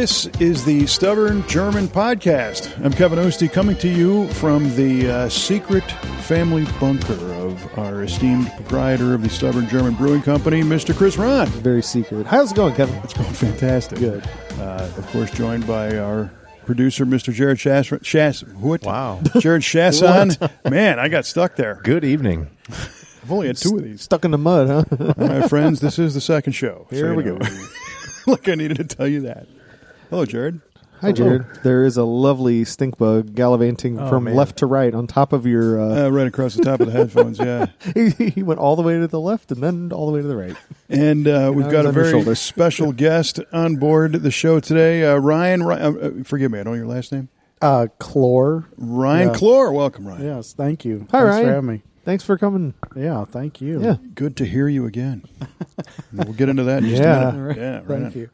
This is the Stubborn German Podcast. I'm Kevin Ostie, coming to you from the secret family bunker of our esteemed proprietor of the Stubborn German Brewing Company, Mr. Chris Ron. Very secret. How's it going, Kevin? It's going fantastic. Good. Of course, joined by our producer, Mr. Jarod Wow. Jarod Chasson. Man, I got stuck there. Good evening. I've only had two of these. Stuck in the mud, huh? All right, friends, this is the second show. Here we go. Like I needed to tell you that. Hello, Jarod. Hi, Jared. There is a lovely stink bug gallivanting from left to right on top of your... Right across the top of the headphones, yeah. He went all the way to the left and then all the way to the right. And we've got a very special guest on board the show today. Ryan, forgive me, I don't know your last name. Klohr. Ryan Klohr. Welcome, Ryan. Yes, thank you. Hi, Thanks Ryan. for having me. Thanks for coming. Yeah, thank you. Yeah. Good to hear you again. We'll get into that in just a minute. Yeah, right. Thank you.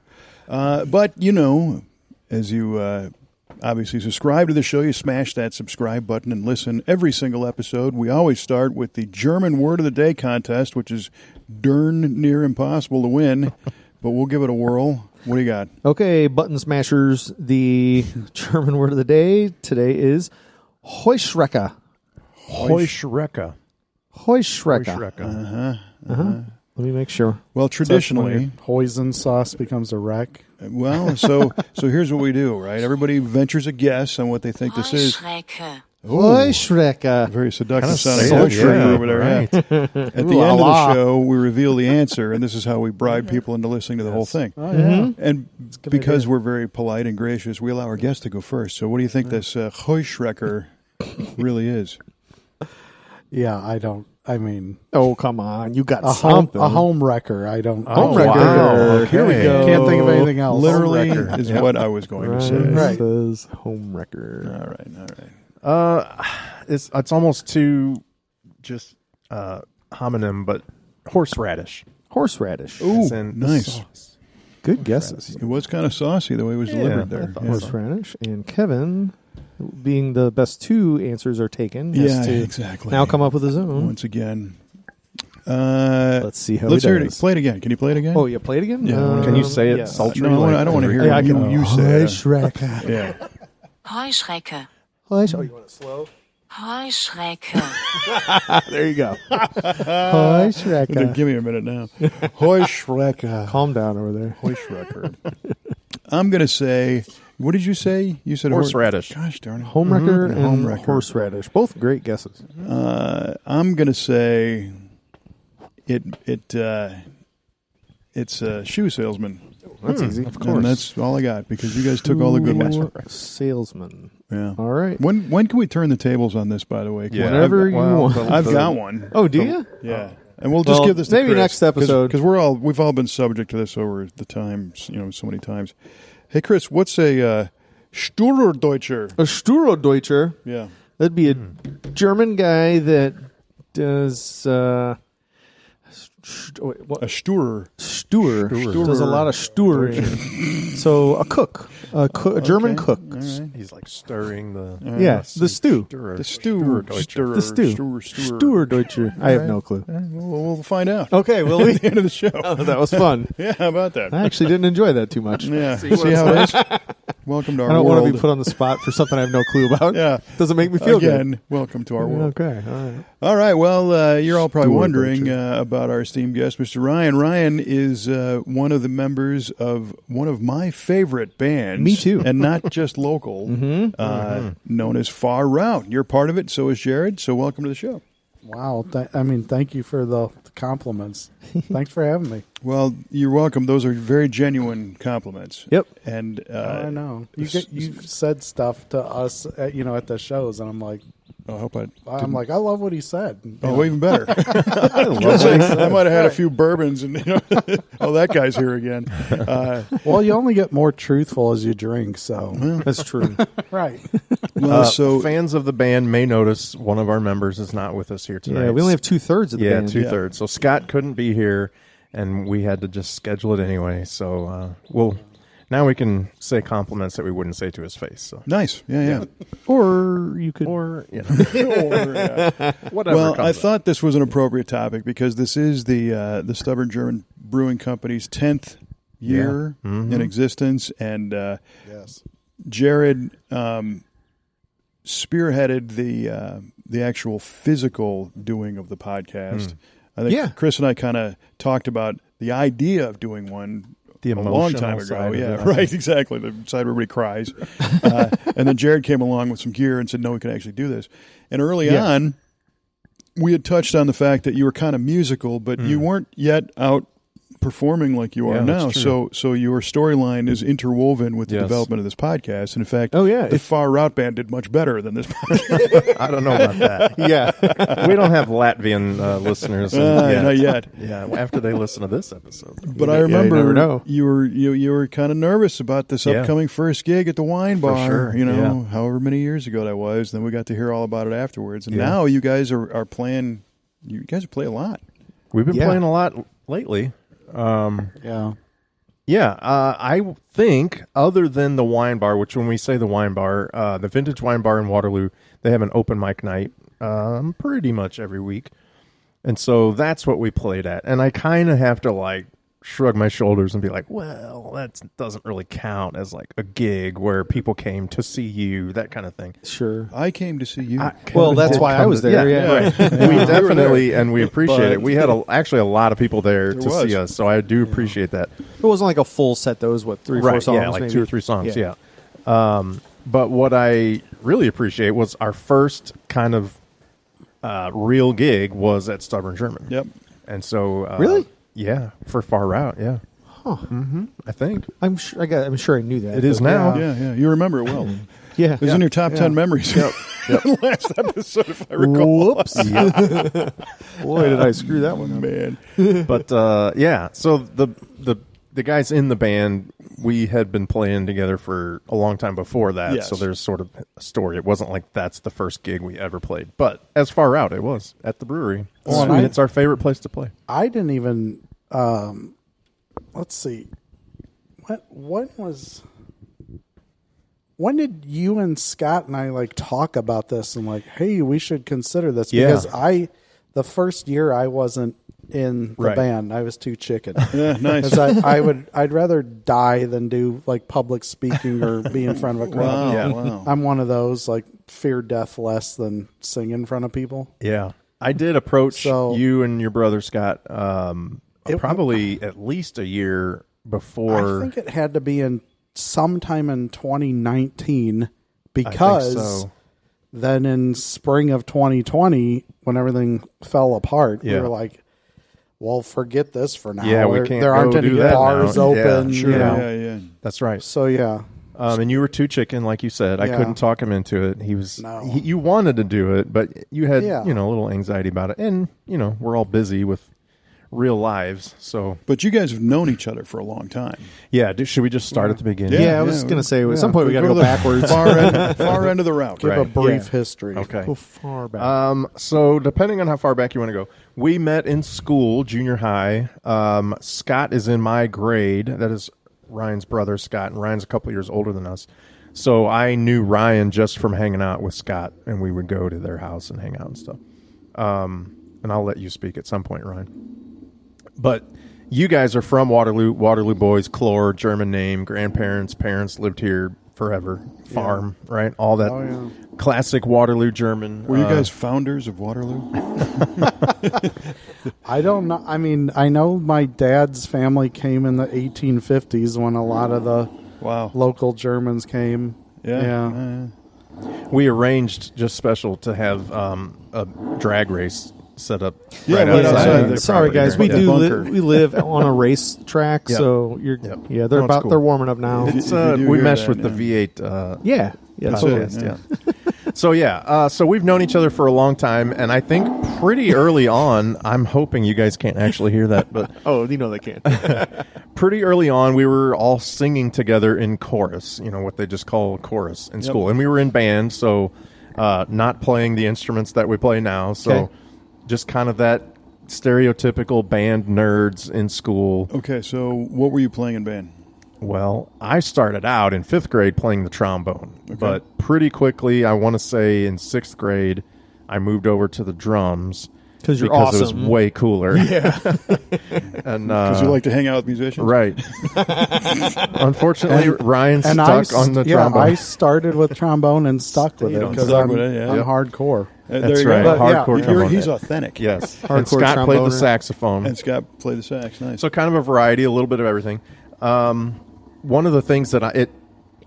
But, you know, as you obviously subscribe to the show, you smash that subscribe button and listen every single episode. We always start with the German Word of the Day contest, which is darn near impossible to win, but we'll give it a whirl. What do you got? Okay, button smashers. The German word of the day today is Heuschrecke. Heuschrecke. Heuschrecke. Let me make sure. Well, traditionally... Hoisin sauce becomes a wreck. Well, so here's what we do, right? Everybody ventures a guess on what they think this is. Heuschrecke. Very seductive Kinda sounding sultry, over there. right. Yeah. At the end of the show, we reveal the answer, and this is how we bribe people into listening to the whole thing. Oh, yeah. And because we're very polite and gracious, we allow our guests to go first. So what do you think this Heuschrecker really is? Yeah, I don't. I mean, Oh, come on. You got a something. home wrecker. I don't. Home I wrecker. Wow. Okay. Here we go. Can't think of anything else. Literally Home wrecker. is what I was going to say. Ryan Right. says home wrecker. All right. It's almost too just homonym, but horseradish. Horseradish. Ooh, As in the nice. sauce. Good guesses. It was kind of saucy the way it was delivered there. I thought Yeah. Horseradish. And Kevin, being the best two answers are taken, has Yeah, to exactly. now come up with his own. Once again. Let's see how Let's he hear does. it. Play it again. Can you play it again? Oh, yeah, play it again? Yeah. Can you say it yeah. sultry? No, like I don't want to hear Yeah, I it. can- You say it. Heuschrecke. Yeah. Heuschrecke. Oh, you want it slow? Heuschrecke. There you go. Heuschrecke. Give me a minute now. Heuschrecker. Calm down over there. Heuschrecker. I'm going to say, what did you say? You said Horseradish. Gosh darn it. Homewrecker and Homewrecker. horseradish. Both great guesses. I'm going to say it's a shoe salesman. That's easy. Of And course. that's all I got because you guys took all the good ones. Shoe salesman. Yeah. All right. When can we turn the tables on this, by the way? Yeah. Whenever you want. I've got one. Oh, do you? Yeah. And we'll just Well, give this to maybe Chris, next episode. because we've all been subject to this over the time, so many times. Hey, Chris, what's a Sturdeutscher? A Sturdeutscher. Yeah. That'd be a German guy that does A Sturer. Stur. Does a lot of stirring. So a cook. A German cook. All right. He's like stirring the... Yeah, the stew. The stew. Stirrer. The stew. Sturdeutscher. I have no clue. We'll find out. Okay, well, At the end of the show. that was fun. Yeah, how about that? I actually didn't enjoy that too much. Yeah. See how it is? Welcome to our I don't world. want to be put on the spot for something I have no clue about. Yeah. Doesn't make me feel Again, welcome to our good. world. Okay, all right. All right. Well, you're all probably Stewart wondering Deutscher. about our esteemed guest, Mr. Ryan. Ryan is one of the members of one of my favorite bands. Me too. And not just local, known as Far Route. You're part of it. So is Jarod. So welcome to the show. Wow. Thank you for the compliments. Thanks for having me. Well, you're welcome. Those are very genuine compliments. Yep. And I know you've said stuff to us, at the shows, and I'm like, I hope I I love what he said. Oh, even better. I might have had a few bourbons, and oh, that guy's here again. Well, you only get more truthful as you drink, so That's true. right. Well, so fans of the band may notice one of our members is not with us here tonight. Yeah, we only have 2/3 of the band. 2/3. So Scott couldn't be here, and we had to just schedule it anyway. So now we can say compliments that we wouldn't say to his face. So nice. Yeah. Or you could. whatever. Well, I comes up. thought this was an appropriate topic because this is the Stubborn German Brewing Company's 10th year in existence, and Yes. Jarod spearheaded the actual physical doing of the podcast. I think Chris and I kind of talked about the idea of doing one The a long time ago. Yeah, right, exactly. The side where everybody cries. And then Jarod came along with some gear and said, no, we can actually do this. And early on, we had touched on the fact that you were kind of musical, but you weren't yet out performing like you are now. So your storyline is interwoven with the development of this podcast. And in fact, the Far Out Band did much better than this podcast. I don't know about that. We don't have Latvian listeners not yet. Yeah, after they listen to this episode. But I remember you were kind of nervous about this upcoming first gig at the wine bar. Sure. However many years ago that was. Then we got to hear all about it afterwards. And now you guys are playing. You guys play a lot. We've been playing a lot lately. I think other than the wine bar, which when we say the wine bar, the Vintage Wine Bar in Waterloo, they have an open mic night pretty much every week. And so that's what we played at. And I kind of have to shrug my shoulders and be like, well, that doesn't really count as like a gig where people came to see you, that kind of thing. Sure. I came to see you. That's why I was there. Right. We definitely, and we appreciate it. We had actually a lot of people there to see us, so I do appreciate that. It wasn't like a full set, though. It was, 3-4 songs? Yeah, like maybe? 2 or 3 songs, but what I really appreciate was our first kind of real gig was at Stubborn German. Yep. And so... really? Yeah, for Far Out, yeah. Huh. Mm-hmm, I think. I'm sure I knew that. It is now. Yeah. You remember it well. Yeah. It was in your top 10 memories. Yep. Last episode, if I recall. Whoops. Boy, did I screw that one up. Man. But, so the guys in the band, we had been playing together for a long time before that, yes. So there's sort of a story. It wasn't like that's the first gig we ever played. But as Far Out, it was at the brewery. Well, and it's our favorite place to play. I didn't even, let's see, when did you and Scott and I talk about this and hey, we should consider this? Because the first year I wasn't in the band, I was too chicken. Yeah, nice. I'd rather die than do public speaking or be in front of a crowd. Wow. I'm one of those fear death less than sing in front of people. Yeah. I did approach you and your brother Scott probably at least a year before. I think it had to be in sometime in 2019 because then in spring of 2020 when everything fell apart, we were like, well, forget this for now. Yeah, we can't there aren't any bars open. Yeah, sure. Yeah. That's right. So, yeah. And you were too chicken, like you said. I couldn't talk him into it. He was. You wanted to do it, but you had a little anxiety about it. And we're all busy with real lives. So, but you guys have known each other for a long time. Yeah. Should we just start at the beginning? Yeah, I was going to say at some point we got to go backwards. Far end of the route. Give a brief history. Okay. Go far back. So depending on how far back you want to go, we met in school, junior high. Scott is in my grade. That is Ryan's brother, Scott, and Ryan's a couple years older than us. So I knew Ryan just from hanging out with Scott, and we would go to their house and hang out and stuff. And I'll let you speak at some point, Ryan. But you guys are from Waterloo, Waterloo boys, Klohr, German name, grandparents, parents lived here forever, farm, right? All that classic Waterloo German. Were you guys founders of Waterloo? I don't know. I mean, I know my dad's family came in the 1850s when a lot of the local Germans came. Yeah. We arranged just special to have a drag race set up right outside. Sorry, guys. We live on a race track, so you're. Yeah, they're cool. They're warming up now. It's we meshed with the V8. Yeah. Podcast, so we've known each other for a long time, and I think pretty early on, I'm hoping you guys can't actually hear that, but they can't. Pretty early on, we were all singing together in chorus, what they just call chorus in school, and we were in band, so not playing the instruments that we play now, so just kind of that stereotypical band nerds in school. Okay, so what were you playing in band? Well, I started out in 5th grade playing the trombone, but pretty quickly, I want to say in 6th grade, I moved over to the drums, Because you're because awesome. it was way cooler. Yeah. And Because you like to hang out with musicians? right. Unfortunately, Ryan's And stuck on the trombone. I started with trombone and stuck with it on because stuck I'm, with it, yeah. I'm Yeah. hardcore. There That's you right. go. But, yeah, Hardcore you're- trombone. He's authentic. Yes. Hardcore And Scott played the tromboner. saxophone. And Scott played the sax. Nice. So kind of a variety, a little bit of everything. One of the things that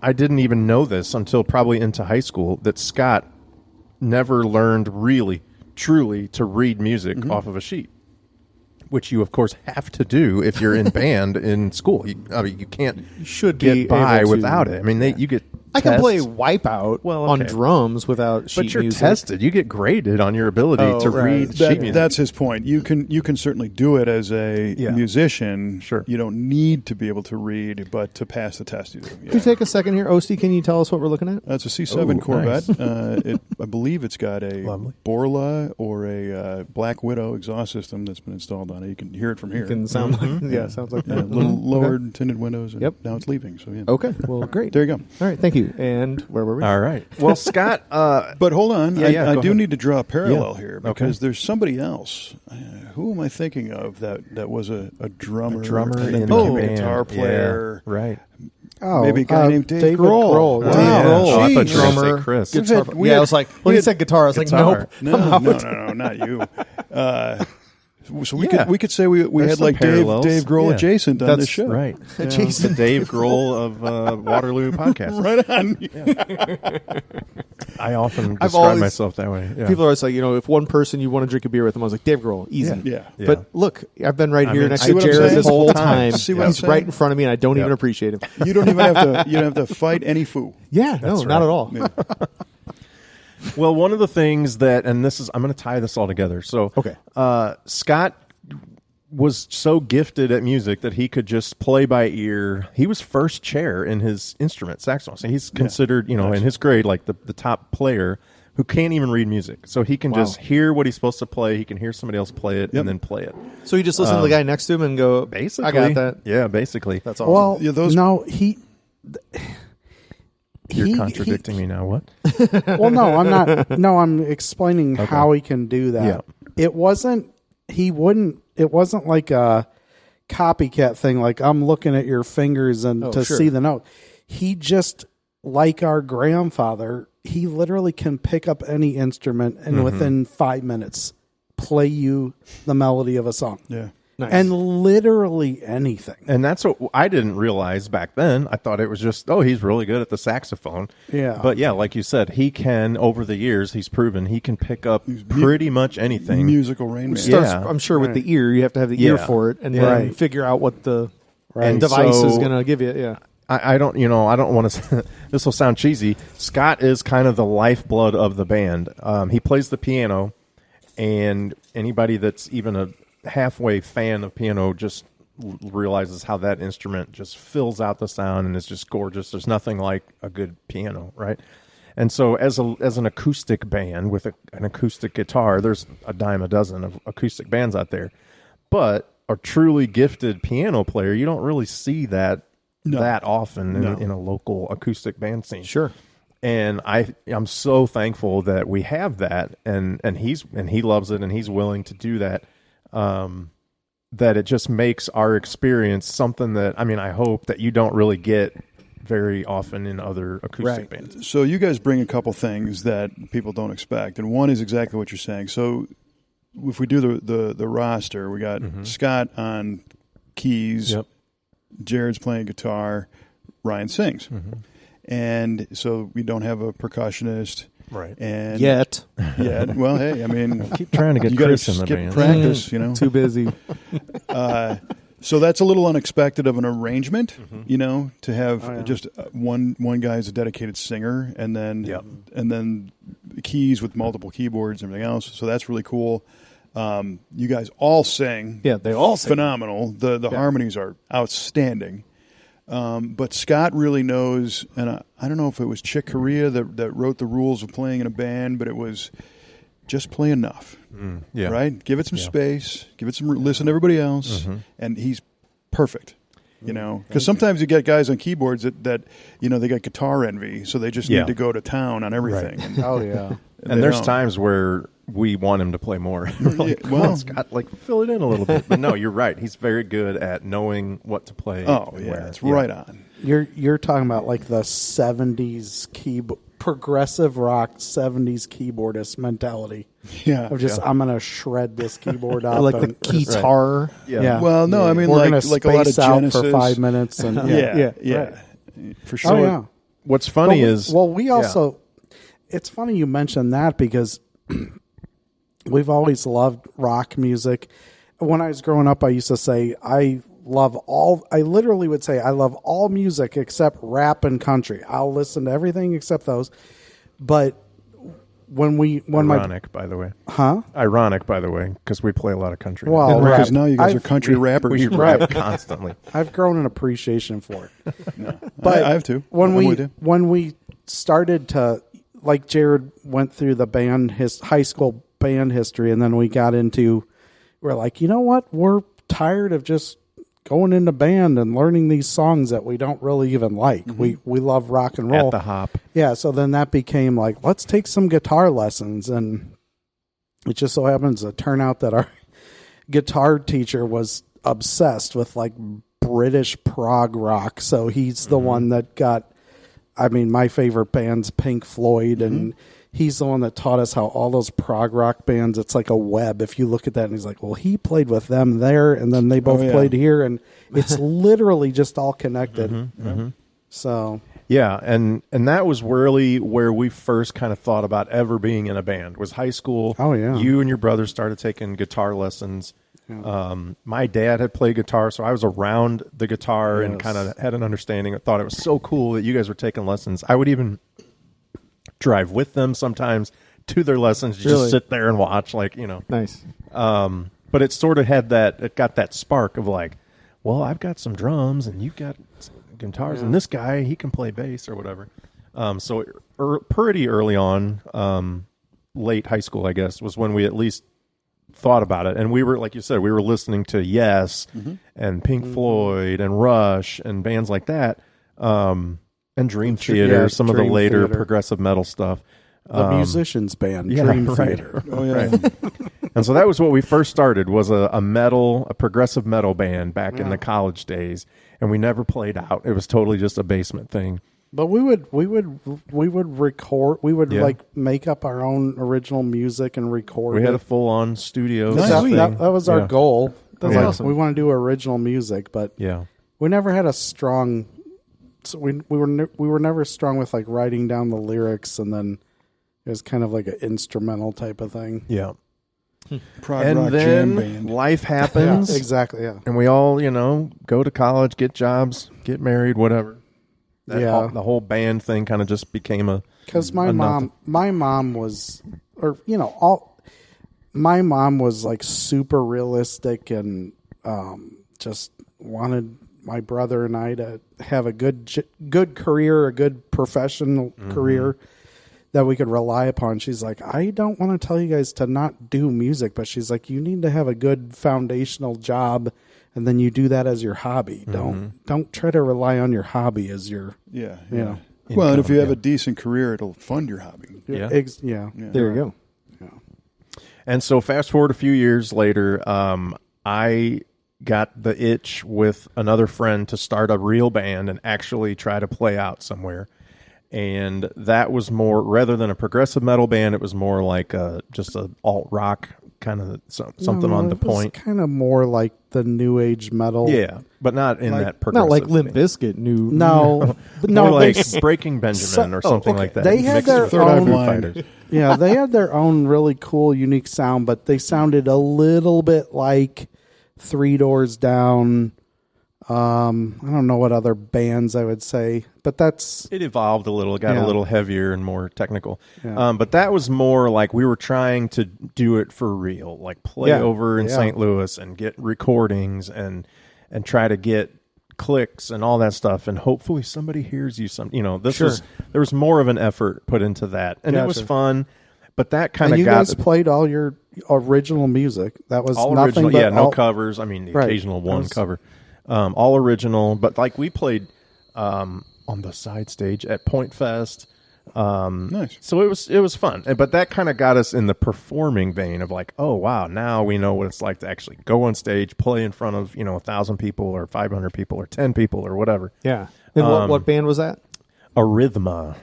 I didn't even know this until probably into high school, that Scott never learned really, truly to read music off of a sheet, which you, of course, have to do if you're in band in school. You can't should be get by able to. without it. I mean, you get I can play tests. Wipeout Well, on okay. drums without sheet But you're music. tested. You get graded on your ability Oh, to right. read sheet music. That's his point. You can certainly do it as a Yeah. musician. Sure. You don't need to be able to read, but to pass the test, you do. Yeah. Can you take a second here? Ostie, can you tell us what we're looking at? That's a C7 Ooh, Corvette. nice. I believe it's got a Lovely. Borla or a Black Widow exhaust system that's been installed on it. You can hear it from here. It can sound like, yeah, sounds like Yeah, that. little lowered Okay. tinted windows. And Yep. Now it's leaving. So yeah. Okay, well, great. There you go. All right, thank you. And where were we? All right. Well, Scott, But hold on, Yeah, I go do ahead. need to draw a parallel Yeah. here Okay. because there's somebody else. Who am I thinking of that was a drummer, drummer and in became the a band. guitar Yeah, player? right. Oh, Maybe a guy named Dave David Grohl. Yeah. Wow. Yeah. Grohl. Oh, I thought you were Jeez. going to Drummer. say Chris. We've Guitar- had- we yeah, had- I was like, we when he had said guitar, I was like, guitar. nope. No, not you. So we Yeah. could say we There's had some like parallels. Dave Grohl Yeah. adjacent on That's this show. Right. Jason. The Dave Grohl of Waterloo podcast. Right on. I often I've describe always- myself that way. Yeah. People are always like, if one person you want to drink a beer with them, I was like, Dave Grohl, easy. Yeah. Yeah. But look, I've been right I here mean, next see to what I'm Jarod saying? this whole Whole time. time. See what He's I'm right saying? in front of me, and I don't Yep. even appreciate him. You don't even have to fight any foo. Yeah, no, That's not right. at all. Yeah. Well, one of the things that, and this is, I'm going to tie this all together. So, Okay. Scott was so gifted at music that he could just play by ear. He was first chair in his instrument, saxophone. So he's considered, in his grade, like the top player who can't even read music. So he can just hear what he's supposed to play. He can hear somebody else play it and then play it. So you just listen to the guy next to him and go, Basically. I got that. Yeah, basically. That's awesome. Well, Yeah, those- no, You're contradicting me now. What? Well, no, I'm not. No, I'm explaining how he can do that. Yeah. It wasn't like a copycat thing. Like I'm looking at your fingers and to sure. see the note. He just, like our grandfather, he literally can pick up any instrument and within 5 minutes play you the melody of a song. Yeah. Nice. And literally anything. And that's what I didn't realize back then. I thought it was just, he's really good at the saxophone. Yeah. But yeah, like you said, he can, over the years, he's proven he can pick up pretty much anything. Musical Rain Man. Starts, Yeah. I'm sure with the ear, you have to have the ear Yeah. for it, and Yeah. then Right. figure out what the And device so- is going to give you. Yeah. I don't want to, this will sound cheesy. Scott is kind of the lifeblood of the band. He plays the piano, and anybody that's even a halfway fan of piano just realizes how that instrument just fills out the sound and is just gorgeous. There's nothing like a good piano, right? And so as an acoustic band with an acoustic guitar, there's a dime a dozen of acoustic bands out there. But a truly gifted piano player, you don't really see that that often in a local acoustic band scene. Sure. And I'm so thankful that we have that, and he loves it, and he's willing to do that. That it just makes our experience something that, I hope that you don't really get very often in other acoustic bands. So you guys bring a couple things that people don't expect, and one is exactly what you're saying. So if we do the roster, we got Scott on keys, Yep. Jared's playing guitar, Ryan sings, and so we don't have a percussionist, Right. And Yet. yeah, well, hey, Keep trying to get you got Chris in to the get band. practice, Too busy. So that's a little unexpected of an arrangement, to have just one guy's a dedicated singer, and then keys with multiple keyboards and everything else. So that's really cool. You guys all sing. Yeah, they all sing. Phenomenal. The harmonies are outstanding. But Scott really knows, and I don't know if it was Chick Corea that wrote the rules of playing in a band, but it was just play enough. Yeah. Right? Give it some space. Give it some. Listen to everybody else, and he's perfect. Because sometimes you get guys on keyboards that they got guitar envy, so they just need to go to town on everything. Oh yeah. And there's times where we want him to play more. We're like, come on, Scott, like fill it in a little bit. But no, you're right. He's very good at knowing what to play. Oh, yeah, it's right on. You're talking about like the 70s progressive rock 70s keyboardist mentality. Yeah. Of just, I'm going to shred this keyboard up. Like the guitar. Yeah. Well, no, I mean, we're like a lot of out Genesis. for 5 minutes. And Yeah. Right. For sure. Oh, yeah. What's funny is... Well, we also... It's funny you mentioned that because we've always loved rock music. When I was growing up, I used to say, I literally would say, I love all music except rap and country. I'll listen to everything except those. But Ironic, by the way. Huh? Ironic, by the way, because we play a lot of country. Well, because now you guys are country rappers. We rap constantly. I've grown an appreciation for it. No, But I have to. When we started to, like Jarod went through the high school band history, and then we got into, we're like, you know what? We're tired of just going into band and learning these songs that we don't really even like. We love rock and roll. At the hop. Yeah, so then that became like, let's take some guitar lessons. And it just so happens to turn out that our guitar teacher was obsessed with like British prog rock. So he's the one that got, I mean, my favorite band's Pink Floyd, and he's the one that taught us how all those prog rock bands, it's like a web. If you look at that, and he's like, well, he played with them there, and then they both played here, and it's literally just all connected. So... Yeah, and that was really where we first kind of thought about ever being in a band, was high school. Oh, yeah. You and your brother started taking guitar lessons. Yeah. My dad had played guitar, so I was around the guitar and kind of had an understanding. I thought it was so cool that you guys were taking lessons. I would even drive with them sometimes to their lessons, just sit there and watch, like, you know. Nice. But it sort of had that, it got that spark of like, well, I've got some drums and you've got guitars, and this guy, he can play bass or whatever. So pretty early on, late high school, I guess, was when we at least thought about it. And we were, like you said, we were listening to Yes and Pink Floyd and Rush and bands like that, and Dream Theater, some of the later progressive metal stuff. The Musicians Band, Dream Theater. Oh, yeah. And so that was what we first started, was a progressive metal band back in the college days. And we never played out. It was totally just a basement thing. But we would record. We would like make up our own original music and record. We had a full on studio. That was our goal. That's awesome. We want to do original music, but we never had a strong. So we were never strong with like writing down the lyrics, and then it was kind of like an instrumental type of thing. Yeah. Prog and rock then jam band. life happens. Yeah, exactly. Yeah. And we all, go to college, get jobs, get married, whatever. The whole band thing kind of just became because my mom was, my mom was like super realistic and just wanted my brother and I to have a good career, a good professional career that we could rely upon. She's like, I don't want to tell you guys to not do music, but she's like, you need to have a good foundational job, and then you do that as your hobby. Don't try to rely on your hobby as your Well, and if you have a decent career, it'll fund your hobby. There you go. Yeah. And so fast forward a few years later, I got the itch with another friend to start a real band and actually try to play out somewhere. And that was more, rather than a progressive metal band, it was more like just a alt rock kind of something on the point. Kind of more like the new age metal. Yeah, but not in that progressive. Not like Limp Bizkit. No, like Breaking Benjamin or something like that. They had their own fighters. Yeah, they had their own really cool, unique sound, but they sounded a little bit like Three Doors Down. I don't know what other bands I would say, but it evolved a little, got a little heavier and more technical. Yeah. But that was more like we were trying to do it for real, like play over in St. Louis and get recordings and try to get clicks and all that stuff, and hopefully somebody hears you. There was more of an effort put into that, and it was fun. But that kind of you guys played all your original music. That was all nothing original, but no covers. I mean, the occasional one cover. All original, but like we played on the side stage at Point Fest, Nice. So it was fun, but that kind of got us in the performing vein of like, oh wow, now we know what it's like to actually go on stage, play in front of 1,000 people or 500 people or 10 people or whatever. Yeah. And what band was that? Arrhythma.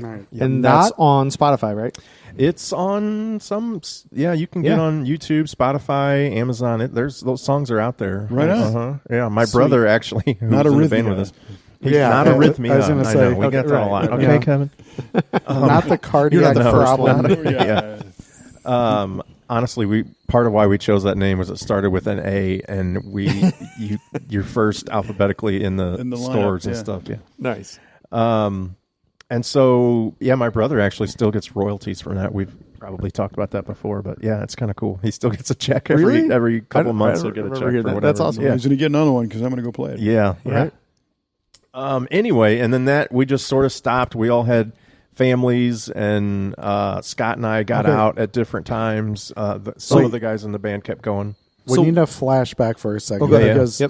Right. And that's on Spotify, right? It's on some. Yeah, you can get on YouTube, Spotify, Amazon. Those songs are out there. Right on. Yeah, my brother actually, who's Not in the Arrhythmia. band with us. He's Yeah, not Arrhythmia. I was gonna I say, know, we okay, get that a lot. right. Okay, Yeah. Kevin. Not the cardiac You're not the first problem. Yeah. Honestly, part of why we chose that name was it started with an A, and you're first alphabetically in the lineup, stores and yeah. stuff. Yeah. Nice. And so, yeah, my brother actually still gets royalties from that. We've probably talked about that before, but yeah, it's kind of cool. He still gets a check Really? every couple I months. don't He'll get a remember check for hearing that. whatever. That's awesome. Yeah. He's going to get another one because I'm going to go play it. Yeah. Right. Anyway, and then we just sort of stopped. We all had families, and Scott and I got out at different times. Some of the guys in the band kept going. We need a flashback for a second go ahead. because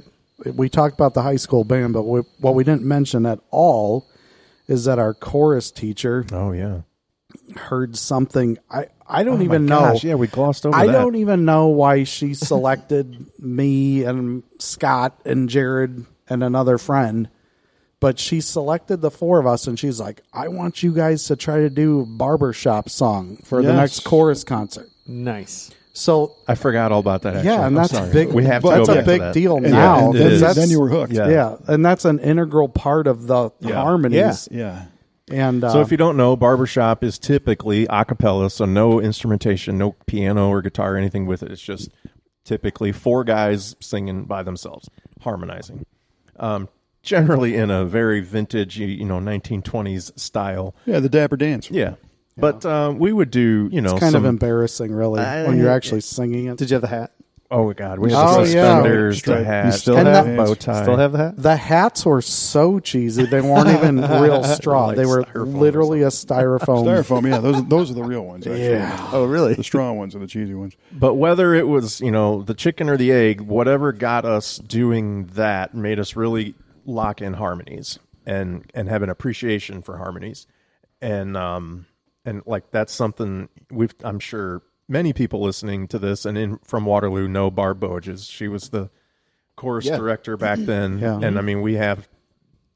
we talked about the high school band, but what we didn't mention at all is that our chorus teacher Oh yeah. heard something. I don't Oh, even my know. gosh, yeah, we glossed over I that. don't even know why she selected me and Scott and Jarod and another friend, but she selected the four of us, and she's like, I want you guys to try to do barbershop song for the Yes. next chorus concert. Nice. So I forgot all about that. Actually. yeah, and I'm that's sorry. big. We have to that's go a back big to that. deal Yeah, now. it because is. that's- Then you were hooked. Yeah. and that's an integral part of the harmonies. Yeah. And So if you don't know, barbershop is typically a cappella, so no instrumentation, no piano or guitar or anything with it. It's just typically four guys singing by themselves, harmonizing. Generally in a very vintage, 1920s style. Yeah, the Dapper Dance. Yeah. But we would do, it's kind of embarrassing, really, when you're actually singing it. Did you have the hat? Oh, God. We had Oh, the yeah. suspenders, Straight. the hat, You still the have bow hats? tie. Still have the hat? The hats were so cheesy; they weren't even real straw. Like they were styrofoam or literally a styrofoam. Styrofoam, yeah, those are the real ones. Actually. Yeah. Oh, really? The strong ones are the cheesy ones. But whether it was, the chicken or the egg, whatever got us doing that made us really lock in harmonies and have an appreciation for harmonies. And like that's something I'm sure many people listening to this and from Waterloo know Barb Boges. She was the chorus director back then. Yeah. And I mean, we have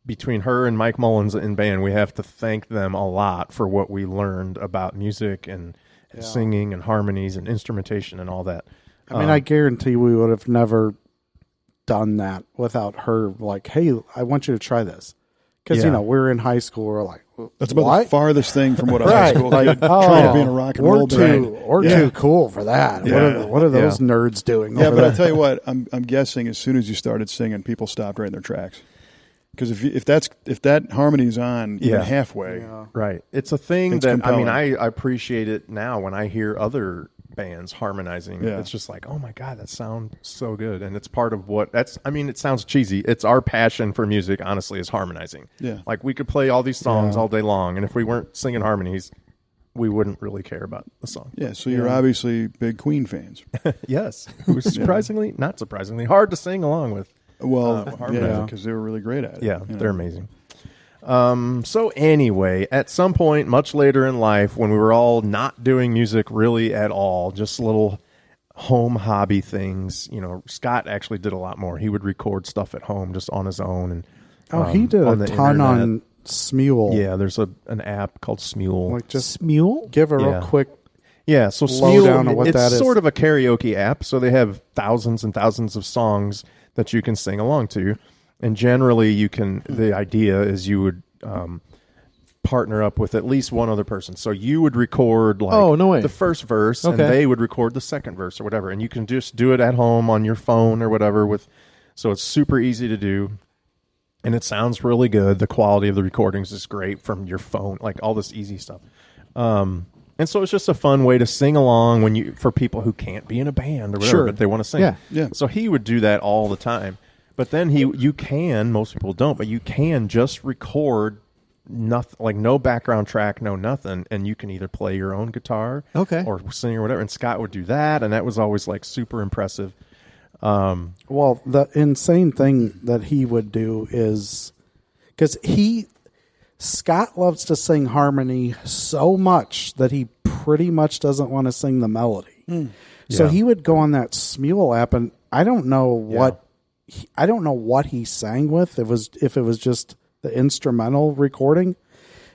between her and Mike Mullins in band, we have to thank them a lot for what we learned about music and singing and harmonies and instrumentation and all that. I mean, I guarantee we would have never done that without her. Like, hey, I want you to try this because Yeah. we're in high school. We're like, That's about what? the farthest thing from what a high Right, school like, kid trying to be in a rock and roll band. We're too cool for that. Yeah. What are those nerds doing? Yeah, over but I there? tell you what, I'm guessing as soon as you started singing, people stopped right in their tracks. Because if that harmony's on even halfway, Right. It's a thing It's that, compelling. I appreciate it now when I hear other bands harmonizing. Yeah. It's just like, oh my God, that sounds so good. And it's part of it sounds cheesy. It's our passion for music, honestly, is harmonizing. Yeah. Like we could play all these songs all day long. And if we weren't singing harmonies, we wouldn't really care about the song. yeah. So you're obviously big Queen fans. Yes. It was not surprisingly, hard to sing along with. Well, harmonizing. because they were really great at it. Yeah, they're amazing. So anyway, at some point, much later in life, when we were all not doing music really at all, just little home hobby things, Scott actually did a lot more. He would record stuff at home just on his own. And he did on a the ton internet. on Smule. Yeah, there's an app called Smule. Like just Smule? give a real Yeah. quick. Yeah, so Lowdown on what it's that is. sort of a karaoke app. So they have thousands and thousands of songs that you can sing along to, and generally the idea is you would partner up with at least one other person. So you would record the first verse, and they would record the second verse or whatever, and you can just do it at home on your phone or whatever. So it's super easy to do. And it sounds really good. The quality of the recordings is great from your phone, like all this easy stuff. And so it's just a fun way to sing along for people who can't be in a band or whatever, but they want to sing. Yeah. So he would do that all the time. But then most people don't, but you can just record nothing, like no background track, no nothing, and you can either play your own guitar or sing or whatever. And Scott would do that, and that was always like super impressive. Well, the insane thing that he would do is because Scott loves to sing harmony so much that he pretty much doesn't want to sing the melody. So he would go on that Smule app, and I don't know what he sang with. If it was just the instrumental recording,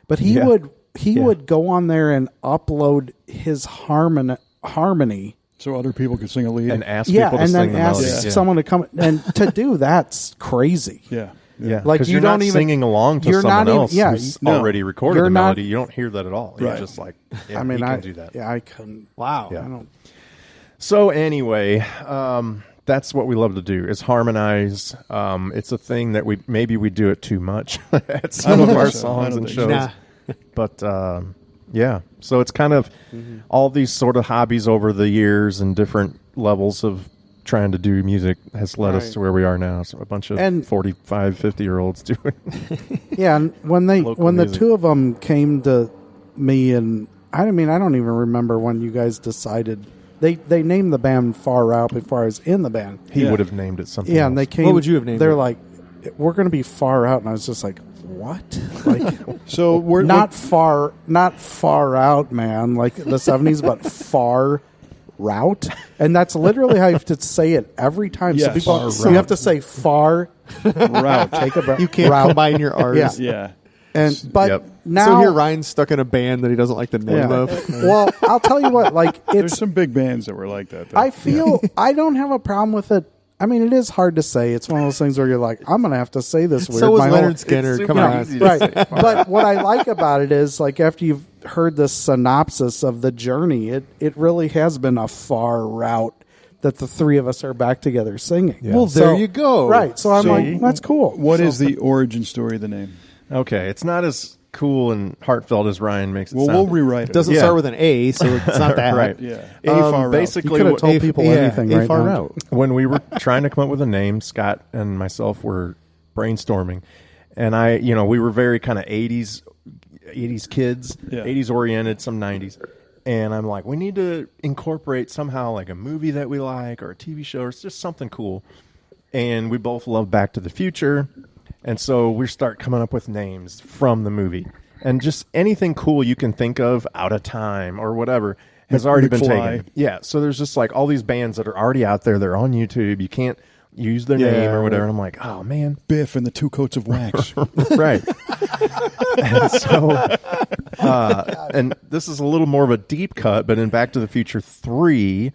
but he would go on there and upload his harmony. So other people could sing a lead. And ask people to sing the melody. Someone to come. And to do that's crazy. Yeah. Yeah, like you're not singing along to someone else who's already recorded the melody. You don't hear that at all. You're just like, I mean, I can do that. Yeah, I couldn't. Wow. Yeah. So anyway, that's what we love to do is harmonize. It's a thing that we do it too much at some of our songs and shows. Nah. But yeah, so it's kind of all these sort of hobbies over the years and different levels of trying to do music has led us to where we are now. So a bunch of 45, 50-year-olds doing. Yeah, and when the two of them came to me, and I don't even remember when you guys decided. They named the band Far Out before I was in the band. He would have named it something. Yeah, else. and they came. What would you have named They're it? like, we're going to be Far Out, and I was just like, what? Like, so we're not far out, man, like the 70s, but far route, and that's literally how you have to say it every time. Yes. So you have to say far route. Take a breath. You can't combine your R's. Yeah. But now, so here Ryan's stuck in a band that he doesn't like the name of. Well, I'll tell you what, like There's some big bands that were like that. Though. I feel I don't have a problem with it. I mean, it is hard to say. It's one of those things where you're like, I'm going to have to say this weird. So was my Leonard whole- Skinner. Come on. Right. But what I like about it is, like, after you've heard the synopsis of the journey, it really has been a far route that the three of us are back together singing. Yeah. Well, there you go. Right. So I'm like, that's cool. What is the origin story of the name? Okay, it's not as cool and heartfelt as Ryan makes it Well, sound. we'll rewrite it. It doesn't start with an A, so it's not that. Right. Yeah. Far route. Basically, You could have told people anything right far now. out. when we were trying to come up with a name, Scott and myself were brainstorming, and we were very kind of 80s kids, 80s oriented, some 90s. And I'm like, we need to incorporate somehow like a movie that we like or a TV show or just something cool. And we both love Back to the Future. And so we start coming up with names from the movie. And just anything cool you can think of, Out of Time or whatever, has already been taken. Yeah, so there's just like all these bands that are already out there. They're on YouTube. You can't use their name or whatever. And I'm like, oh, man. Biff and the 2 Coats of Wax. Right. And so, and this is a little more of a deep cut, but in Back to the Future 3,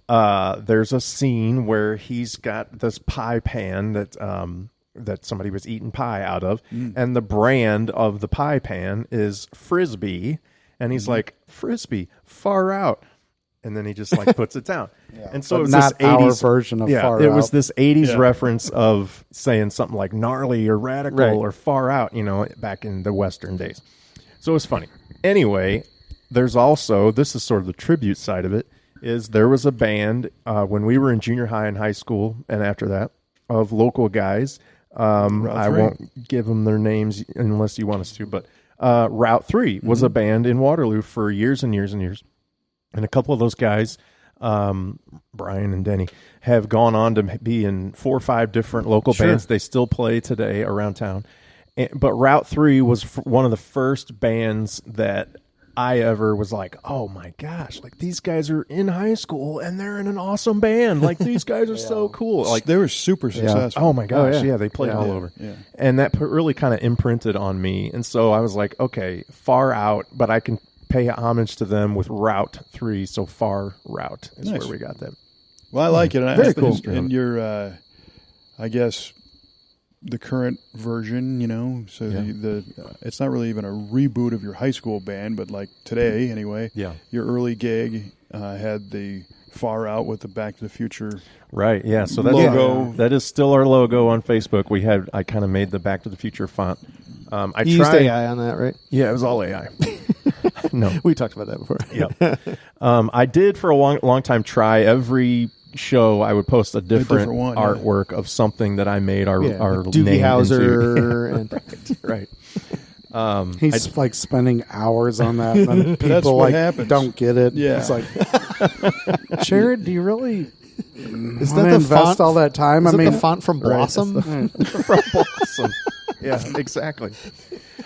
there's a scene where he's got this pie pan that somebody was eating pie out of, and the brand of the pie pan is Frisbee, and he's like, Frisbee, far out. And then he just like puts it down. And so But it was not this 80s our version of Far it Out. was this 80s reference of saying something like gnarly or radical or far out, back in the Western days. So it was funny. Anyway, there's also, this is sort of the tribute side of it, is there was a band when we were in junior high and high school and after that of local guys. I won't give them their names unless you want us to, but Route 3 was a band in Waterloo for years and years and years. And a couple of those guys, Brian and Denny, have gone on to be in 4 or 5 different local bands. They still play today around town. But Route 3 was one of the first bands that I ever was like, oh my gosh, like these guys are in high school and they're in an awesome band. Like these guys are so cool. Like they were super successful. Oh my gosh, they played all over. Yeah. And that really kind of imprinted on me. And so I was like, okay, Far Out, but I can pay homage to them with Route 3. So Far Route is where we got that. Well, I like it. And Very cool. And your, I guess, the current version, so the it's not really even a reboot of your high school band, but like today anyway. Yeah. Your early gig had the Far Out with the Back to the Future. Right. Yeah. So that's logo. That is still our logo on Facebook. I kind of made the Back to the Future font. I you used AI on that, right? Yeah, it was all AI. No, we talked about that before. Yeah. I did for a long time try every show I would post a different artwork of something that I made our Doogie name Howser into. Right. He's like spending hours on that, and people like happens. don't get it. Yeah. It's like, Jarod, do you really is that that the invest font? all that time? Is I mean, the font from Blossom? From Blossom. Yeah, exactly.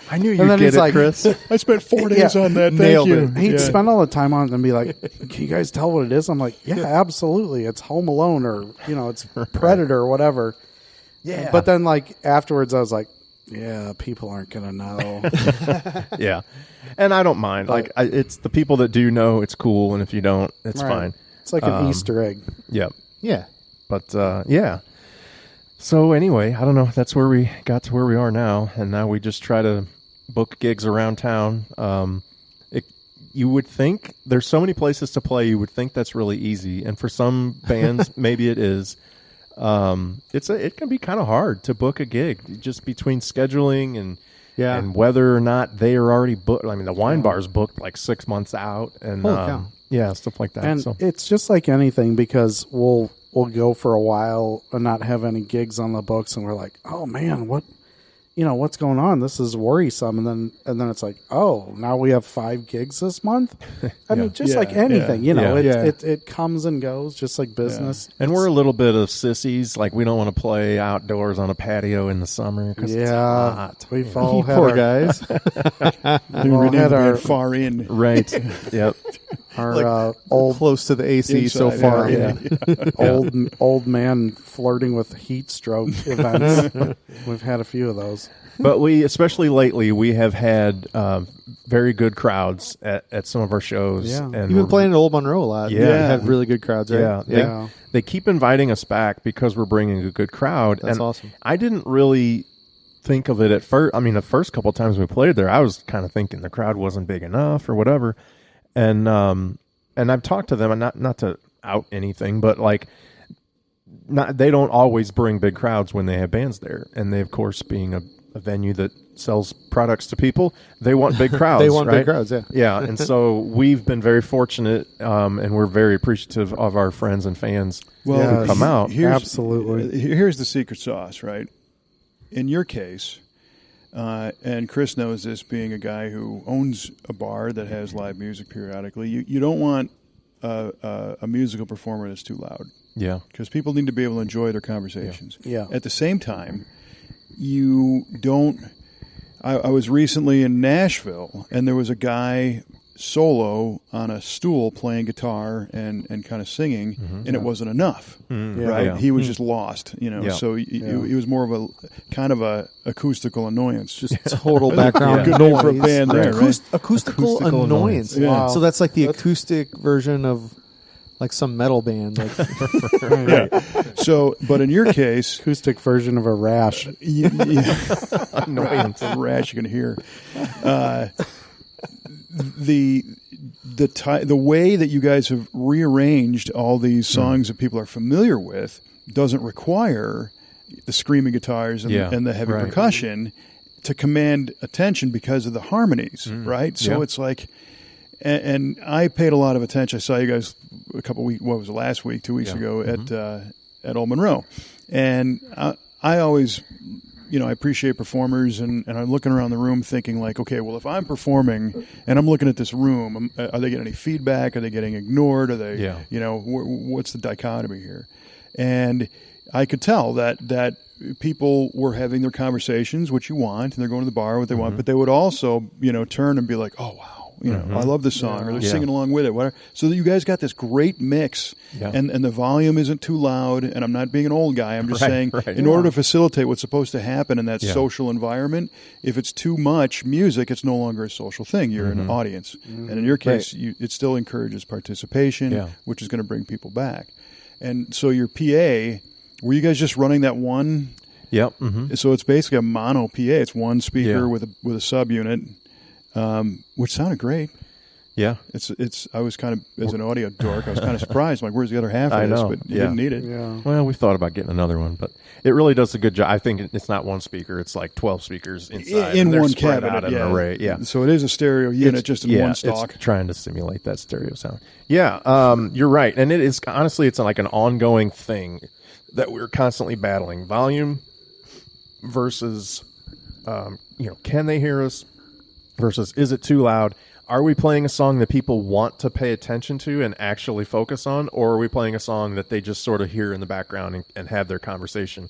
I knew you'd And then get he's it, like, Chris. I spent 4 days Yeah. on that. Thank Nailed you. it. He'd Yeah. spend all the time on it and be like, "Can you guys tell what it is?" I'm like, "Yeah, absolutely. It's Home Alone, or it's Predator, or whatever." Yeah. But then, like afterwards, I was like, "Yeah, people aren't gonna know." Yeah. And I don't mind. Like, it's the people that do know, it's cool. And if you don't, it's Right. fine. It's like an Easter egg. Yep. Yeah. But, yeah. So anyway, I don't know. That's where we got to where we are now. And now we just try to book gigs around town. You would think there's so many places to play. You would think that's really easy. And for some bands, maybe it is. It can be kind of hard to book a gig just between scheduling and whether or not they are already booked. I mean, the wine bar's booked like 6 months out, and Holy cow. yeah, stuff like that. And So it's just like anything, because we'll go for a while and not have any gigs on the books, and we're like, "Oh man, what's going on? This is worrisome." And then it's like, "Oh, now we have 5 gigs this month." I mean, just Yeah, like anything, yeah. it comes and goes, just like business. and we're a little bit of sissies. Like, we don't want to play outdoors on a patio in the summer because it's hot. We've all had Poor our, guys. We all renamed had the our- band Far In. Right. Yep. our old Close to the AC so Inside, far. yeah. old man flirting with heat stroke events. We've had a few of those. But especially lately, we have had very good crowds at some of our shows. Yeah. And You've been we're- playing at Old Monroe a lot. Yeah. You had really good crowds, right? Yeah. They keep inviting us back because we're bringing a good crowd. That's and awesome. I didn't really think of it at first. I mean, the first couple of times we played there, I was kind of thinking the crowd wasn't big enough or whatever. And I've talked to them, and not to out anything, but like, they don't always bring big crowds when they have bands there. And they, of course, being a venue that sells products to people, they want big crowds. They want right? big crowds, yeah. Yeah, and so we've been very fortunate, and we're very appreciative of our friends and fans Well, who come out. Absolutely. Here's the secret sauce, right? In your case, and Chris knows this, being a guy who owns a bar that has live music periodically, you don't want a musical performer that's too loud, Yeah. because people need to be able to enjoy their conversations. Yeah. At the same time, you don't. I was recently in Nashville, and there was a guy solo on a stool playing guitar and kind of singing, and it wasn't enough, right? Yeah. He was just lost, Yeah. So he was more of a kind of a acoustical annoyance. Just total background Good noise. name for a band there, right? Acoustical annoyance. Yeah. Wow. So that's like the acoustic version of like some metal band. Like, So, but in your case, Acoustic version of a rash. annoyance, the rash you can hear. The way that you guys have rearranged all these songs that people are familiar with doesn't require the screaming guitars and the heavy percussion to command attention because of the harmonies, right? So it's like, and I paid a lot of attention. I saw you guys a couple weeks, what was it, last week, 2 weeks ago at Old Monroe, and I always, I appreciate performers, and I'm looking around the room thinking like, okay, well, if I'm performing and I'm looking at this room, are they getting any feedback? Are they getting ignored? Are they, what's the dichotomy here? And I could tell that people were having their conversations, which you want, and they're going to the bar, what they want, but they would also, turn and be like, oh, wow. I love this song, or they're singing along with it. Whatever. So that you guys got this great mix, and the volume isn't too loud. And I'm not being an old guy. I'm just saying, in order to facilitate what's supposed to happen in that social environment, if it's too much music, it's no longer a social thing. You're an audience, and in your case, it still encourages participation, which is going to bring people back. And so your PA, were you guys just running that one? Yep. So it's basically a mono PA. It's one speaker with a subunit. Which sounded great. Yeah. It's. I was kind of, as an audio dork, I was kind of surprised. I'm like, where's the other half of I this? know. But you didn't need it. Yeah. Well, we thought about getting another one, but it really does a good job. I think it's not one speaker; it's like 12 speakers inside, In and they're one spread cabinet, out in an array. Yeah. So it is a stereo unit, just in one stock. It's trying to simulate that stereo sound. Yeah, you're right, and it is honestly, it's like an ongoing thing that we're constantly battling: volume versus, can they hear us? Versus, is it too loud? Are we playing a song that people want to pay attention to and actually focus on, or are we playing a song that they just sort of hear in the background and have their conversation?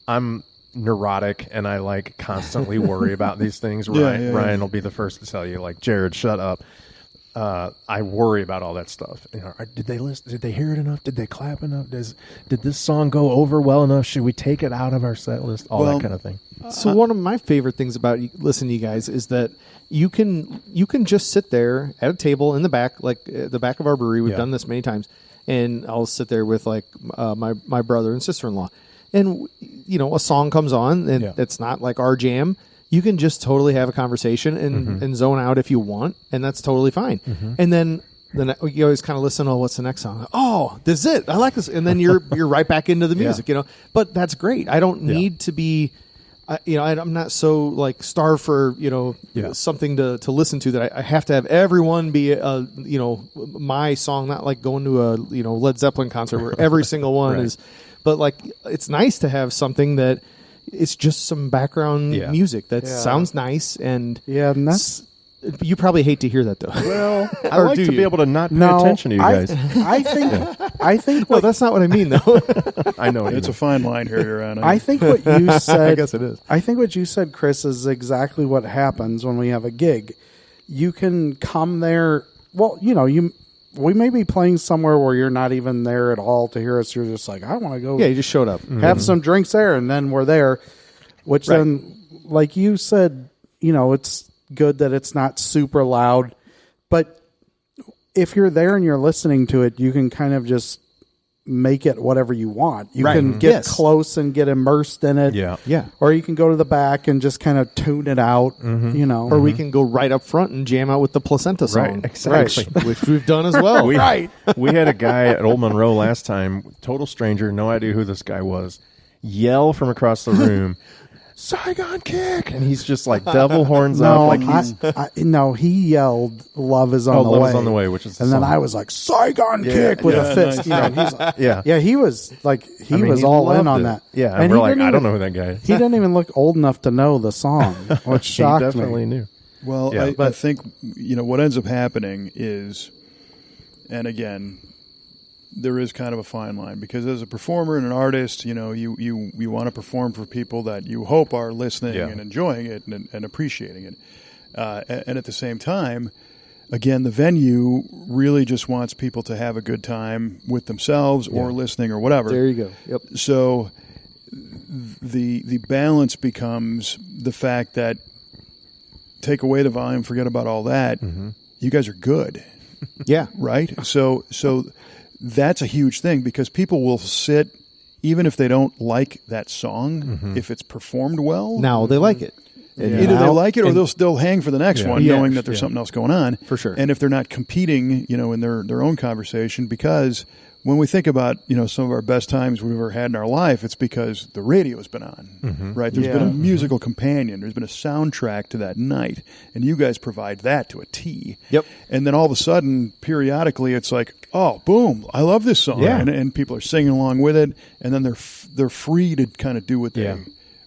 I'm neurotic and I like constantly worry about these things. Yeah. Ryan will be the first to tell you, like, Jarod, shut up. I worry about all that stuff. You know, did they listen? Did they hear it enough? Did they clap enough? Did this song go over well enough? Should we take it out of our set list? All that kind of thing. So one of my favorite things about listening to you guys is that you can just sit there at a table in the back, like the back of our brewery. We've done this many times, and I'll sit there with like my brother and sister-in-law, and you know, a song comes on, and it's not like our jam. You can just totally have a conversation and zone out if you want, and that's totally fine. And then you always kind of listen, oh, what's the next song? Oh, this is it. I like this. And then you're right back into the music, you know. But that's great. I don't need to be, you know, I'm not so like starved for, you know, something to listen to that I have to have everyone be, you know, my song, not like going to a, you know, Led Zeppelin concert where every single one is. But like, it's nice to have something that it's just some background music that sounds nice, and that's you probably hate to hear that though. Well, I like to be able to not pay attention to you guys. I think no, that's not what I mean though. I know it's a fine line here, Your Honor. I think what you said. I guess it is. I think what you said, Chris, is exactly what happens when we have a gig. You can come there. Well, you know, we may be playing somewhere where you're not even there at all to hear us. You're just like, I want to go. Yeah, you just showed up. Have some drinks there, and then we're there. Which then, like you said, you know, it's good that it's not super loud. But if you're there and you're listening to it, you can kind of just make it whatever you want. You can get close and get immersed in it. Yeah. Or you can go to the back and just kind of tune it out, you know. Or we can go right up front and jam out with the placenta song. Right, exactly. Which we've done as well. We had a guy at Old Monroe last time, total stranger, no idea who this guy was, yell from across the room, Saigon Kick! And he's just like devil horns up. Like he yelled, Love is on the Love way. Is on the way, which is the and song. then I was like, Saigon Kick with a fist. Nice. You know, he was like, he was all in on that. Yeah, and we're like, I don't know who that guy is. He didn't even look old enough to know the song, which shocked me. He definitely knew. Well, I think, you know, what ends up happening is, and again, there is kind of a fine line, because as a performer and an artist, you know, you want to perform for people that you hope are listening and enjoying it and appreciating it. And at the same time, again, the venue really just wants people to have a good time with themselves or listening or whatever. There you go. Yep. So the balance becomes the fact that take away the volume, forget about all that. You guys are good. Yeah. Right? So that's a huge thing, because people will sit, even if they don't like that song, if it's performed well. Now they like it. Either they like it or they'll still hang for the next one, knowing that there's something else going on. For sure. And if they're not competing, you know, in their own conversation, because when we think about, you know, some of our best times we've ever had in our life, it's because the radio's been on, right? There's been a musical companion. There's been a soundtrack to that night, and you guys provide that to a T. Yep. And then all of a sudden, periodically, it's like, oh, boom, I love this song, and people are singing along with it, and then they're free to kind of do what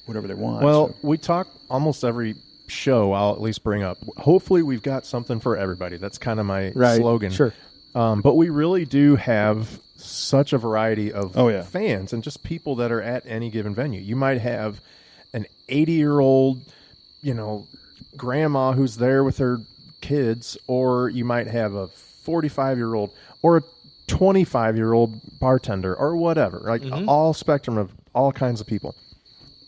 whatever they want. Well, we talk almost every show. I'll at least bring up. Hopefully, we've got something for everybody. That's kind of my slogan. Sure. But we really do have such a variety of fans and just people that are at any given venue. You might have an 80-year-old, you know, grandma who's there with her kids, or you might have a 45-year-old or a 25-year-old bartender or whatever. Like all spectrum of all kinds of people.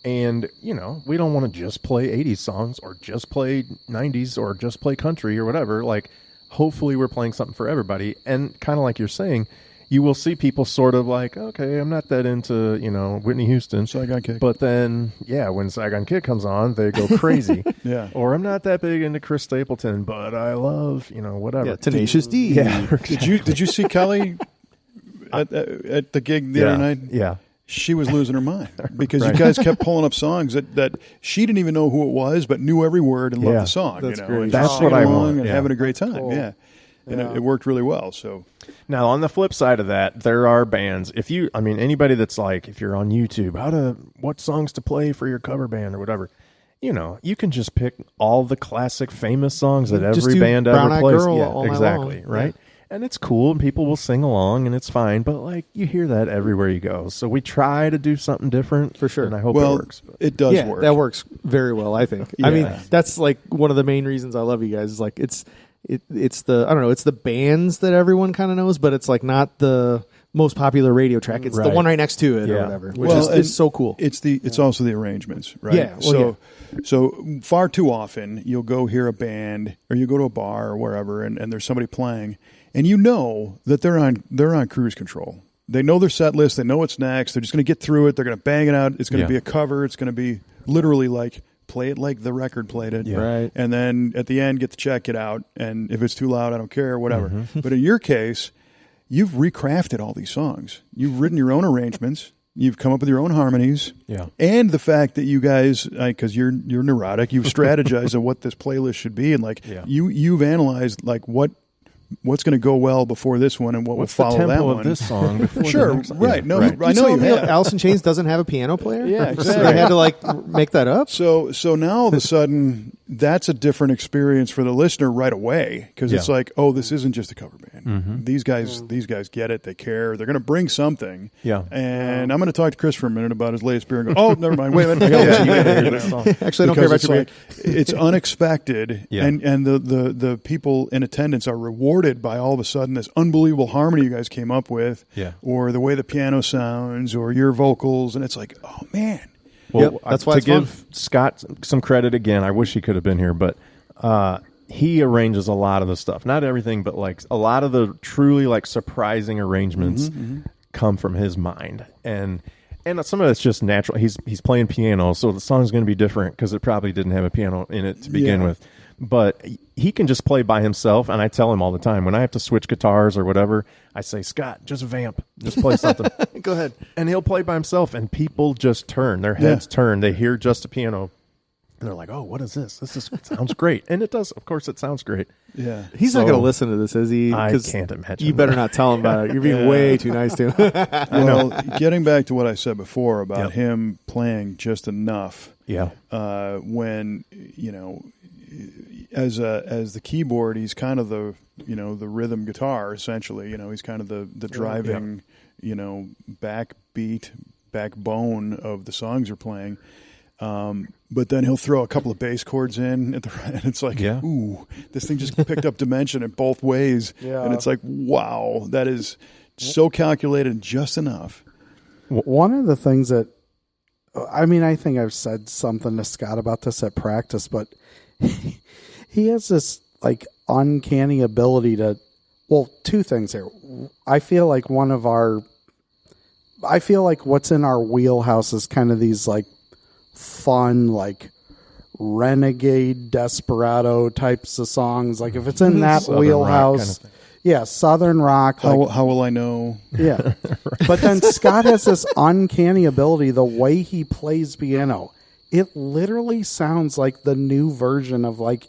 And, you know, we don't want to just play 80s songs or just play 90s or just play country or whatever. Like, hopefully we're playing something for everybody. And kind of like you're saying, you will see people sort of like, okay, I'm not that into, you know, Whitney Houston. Saigon Kick. But then, when Saigon Kick comes on, they go crazy. Or I'm not that big into Chris Stapleton, but I love, you know, whatever. Yeah, Tenacious D. Yeah. Exactly. Did you see Kelly at the gig the other night? Yeah. She was losing her mind because you guys kept pulling up songs that she didn't even know who it was, but knew every word and loved the song. That's you know, great. and That's just what singing I along want. and having a great time. Cool. And it worked really well. So now on the flip side of that, there are bands. Anybody that's like, if you're on YouTube, what songs to play for your cover band or whatever. You know, you can just pick all the classic famous songs that every band ever plays. Girl all night exactly, long. right? And it's cool, and people will sing along, and it's fine. But like you hear that everywhere you go, so we try to do something different for sure. And I hope it works. But. It does work. That works very well. I think. Yeah. I mean, that's like one of the main reasons I love you guys. Is like it's the I don't know, it's the bands that everyone kind of knows, but it's like not the most popular radio track. It's the one right next to it or whatever, which is so cool. It's also the arrangements, right? Yeah. Well, so far too often you'll go hear a band or you go to a bar or wherever and there's somebody playing and you know that they're on cruise control. They know their set list. They know what's next. They're just going to get through it. They're going to bang it out. It's going to be a cover. It's going to be literally like play it like the record played it. Yeah. Right. And then at the end, get the check, get out. And if it's too loud, I don't care, whatever. But in your case, you've recrafted all these songs. You've written your own arrangements. You've come up with your own harmonies. Yeah. And the fact that you guys, because you're neurotic, you've strategized on what this playlist should be. And like you've analyzed like what's going to go well before this one and what will follow the tempo that one. of this song before sure, the next song. right. No, right. I know you have. Alice in Chains doesn't have a piano player. Yeah, So exactly. they had to like make that up. So now all of a sudden, that's a different experience for the listener right away because it's like, oh, this isn't just a cover band. These guys get it. They care. They're going to bring something. Yeah. And I'm going to talk to Chris for a minute about his latest beer and go, oh, never mind. Wait a minute. I gotta listen. You gotta hear this song. Actually, I don't care about Because your it's like, it's unexpected, and the people in attendance are rewarded by all of a sudden this unbelievable harmony you guys came up with, or the way the piano sounds, or your vocals, and it's like, oh man. Well, that's why to it's give fun. Scott some credit again, I wish he could have been here, but he arranges a lot of the stuff. Not everything, but like a lot of the truly like surprising arrangements come from his mind. And some of it's just natural. He's playing piano, so the song's going to be different because it probably didn't have a piano in it to begin with. But he can just play by himself, and I tell him all the time, when I have to switch guitars or whatever, I say, Scott, just vamp. Just play something. Go ahead. And he'll play by himself, and people just turn. Their heads turn. They hear just a piano, and they're like, oh, what is this? It sounds great. And it does. Of course, it sounds great. Yeah. He's not going to listen to this, is he? I can't imagine. You better not tell him about it. You're being way too nice to him. Well, getting back to what I said before about him playing just enough. Yeah. When, as the keyboard, he's kind of the rhythm guitar essentially. He's kind of the driving, backbone of the songs you're playing. But then he'll throw a couple of bass chords in at the and it's like, ooh, this thing just picked up dimension in both ways. Yeah. And it's like, wow, that is so calculated just enough. One of the things that, I think I've said something to Scott about this at practice, but he has this like uncanny ability to, two things here. I feel like what's in our wheelhouse is kind of these like fun, like renegade desperado types of songs. Like if it's in that Southern wheelhouse, rock kind of Southern rock. How will I know? Yeah. But then Scott has this uncanny ability, the way he plays piano. It literally sounds like the new version of like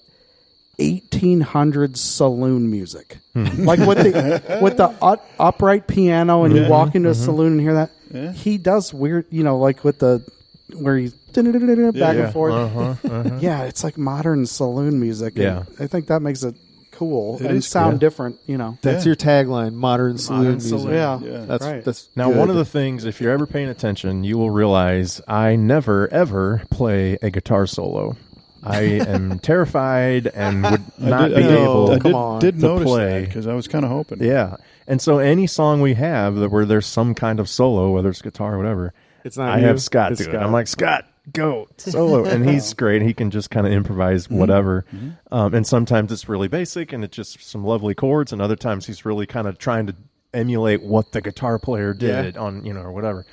1800s saloon music. Like with the upright piano and you walk into a saloon and hear that. Yeah. He does weird, like with the where he's back and forth. Yeah, it's like modern saloon music. Yeah. I think that makes it cool and sound different, That's your tagline, modern saloon music. Yeah. That's right. That's Now, good. one of the things, if you're ever paying attention, you will realize I never, ever play a guitar solo. I am terrified and would not be able I did to notice play. that because I was kind of hoping. Yeah. And so any song we have where there's some kind of solo, whether it's guitar or whatever, it's not I you. have Scott It's do it. Scott. I'm like, Scott, go solo. And he's great. He can just kind of improvise whatever. And sometimes it's really basic and it's just some lovely chords. And other times he's really kind of trying to emulate what the guitar player did on, or whatever.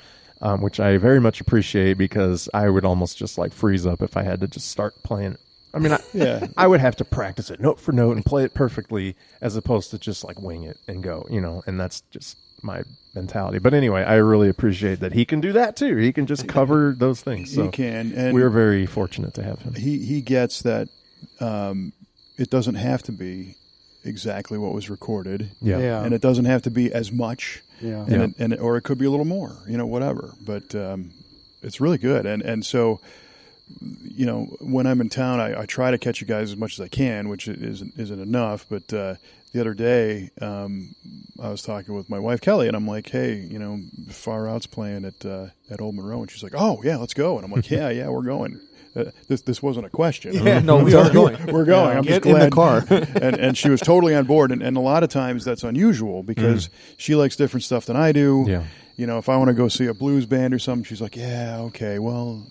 Which I very much appreciate because I would almost just like freeze up if I had to just start playing. I mean, I would have to practice it note for note and play it perfectly as opposed to just like wing it and go, and that's just my mentality. But anyway, I really appreciate that he can do that too. He can just cover those things. So he can. And we're very fortunate to have him. He gets that it doesn't have to be exactly what was recorded. Yeah. And it doesn't have to be as much. Yeah. Or it could be a little more, whatever. But it's really good. And so when I'm in town, I try to catch you guys as much as I can, which isn't enough. But the other day, I was talking with my wife Kelly, and I'm like, "Hey, Far Out's playing at Old Monroe," and she's like, "Oh yeah, let's go." And I'm like, "Yeah, we're going." This wasn't a question. Yeah, no, we are going. We're going. Yeah, I'm get just glad. in the car. and she was totally on board. And a lot of times that's unusual because she likes different stuff than I do. Yeah. If I want to go see a blues band or something, she's like, "Yeah, okay, well,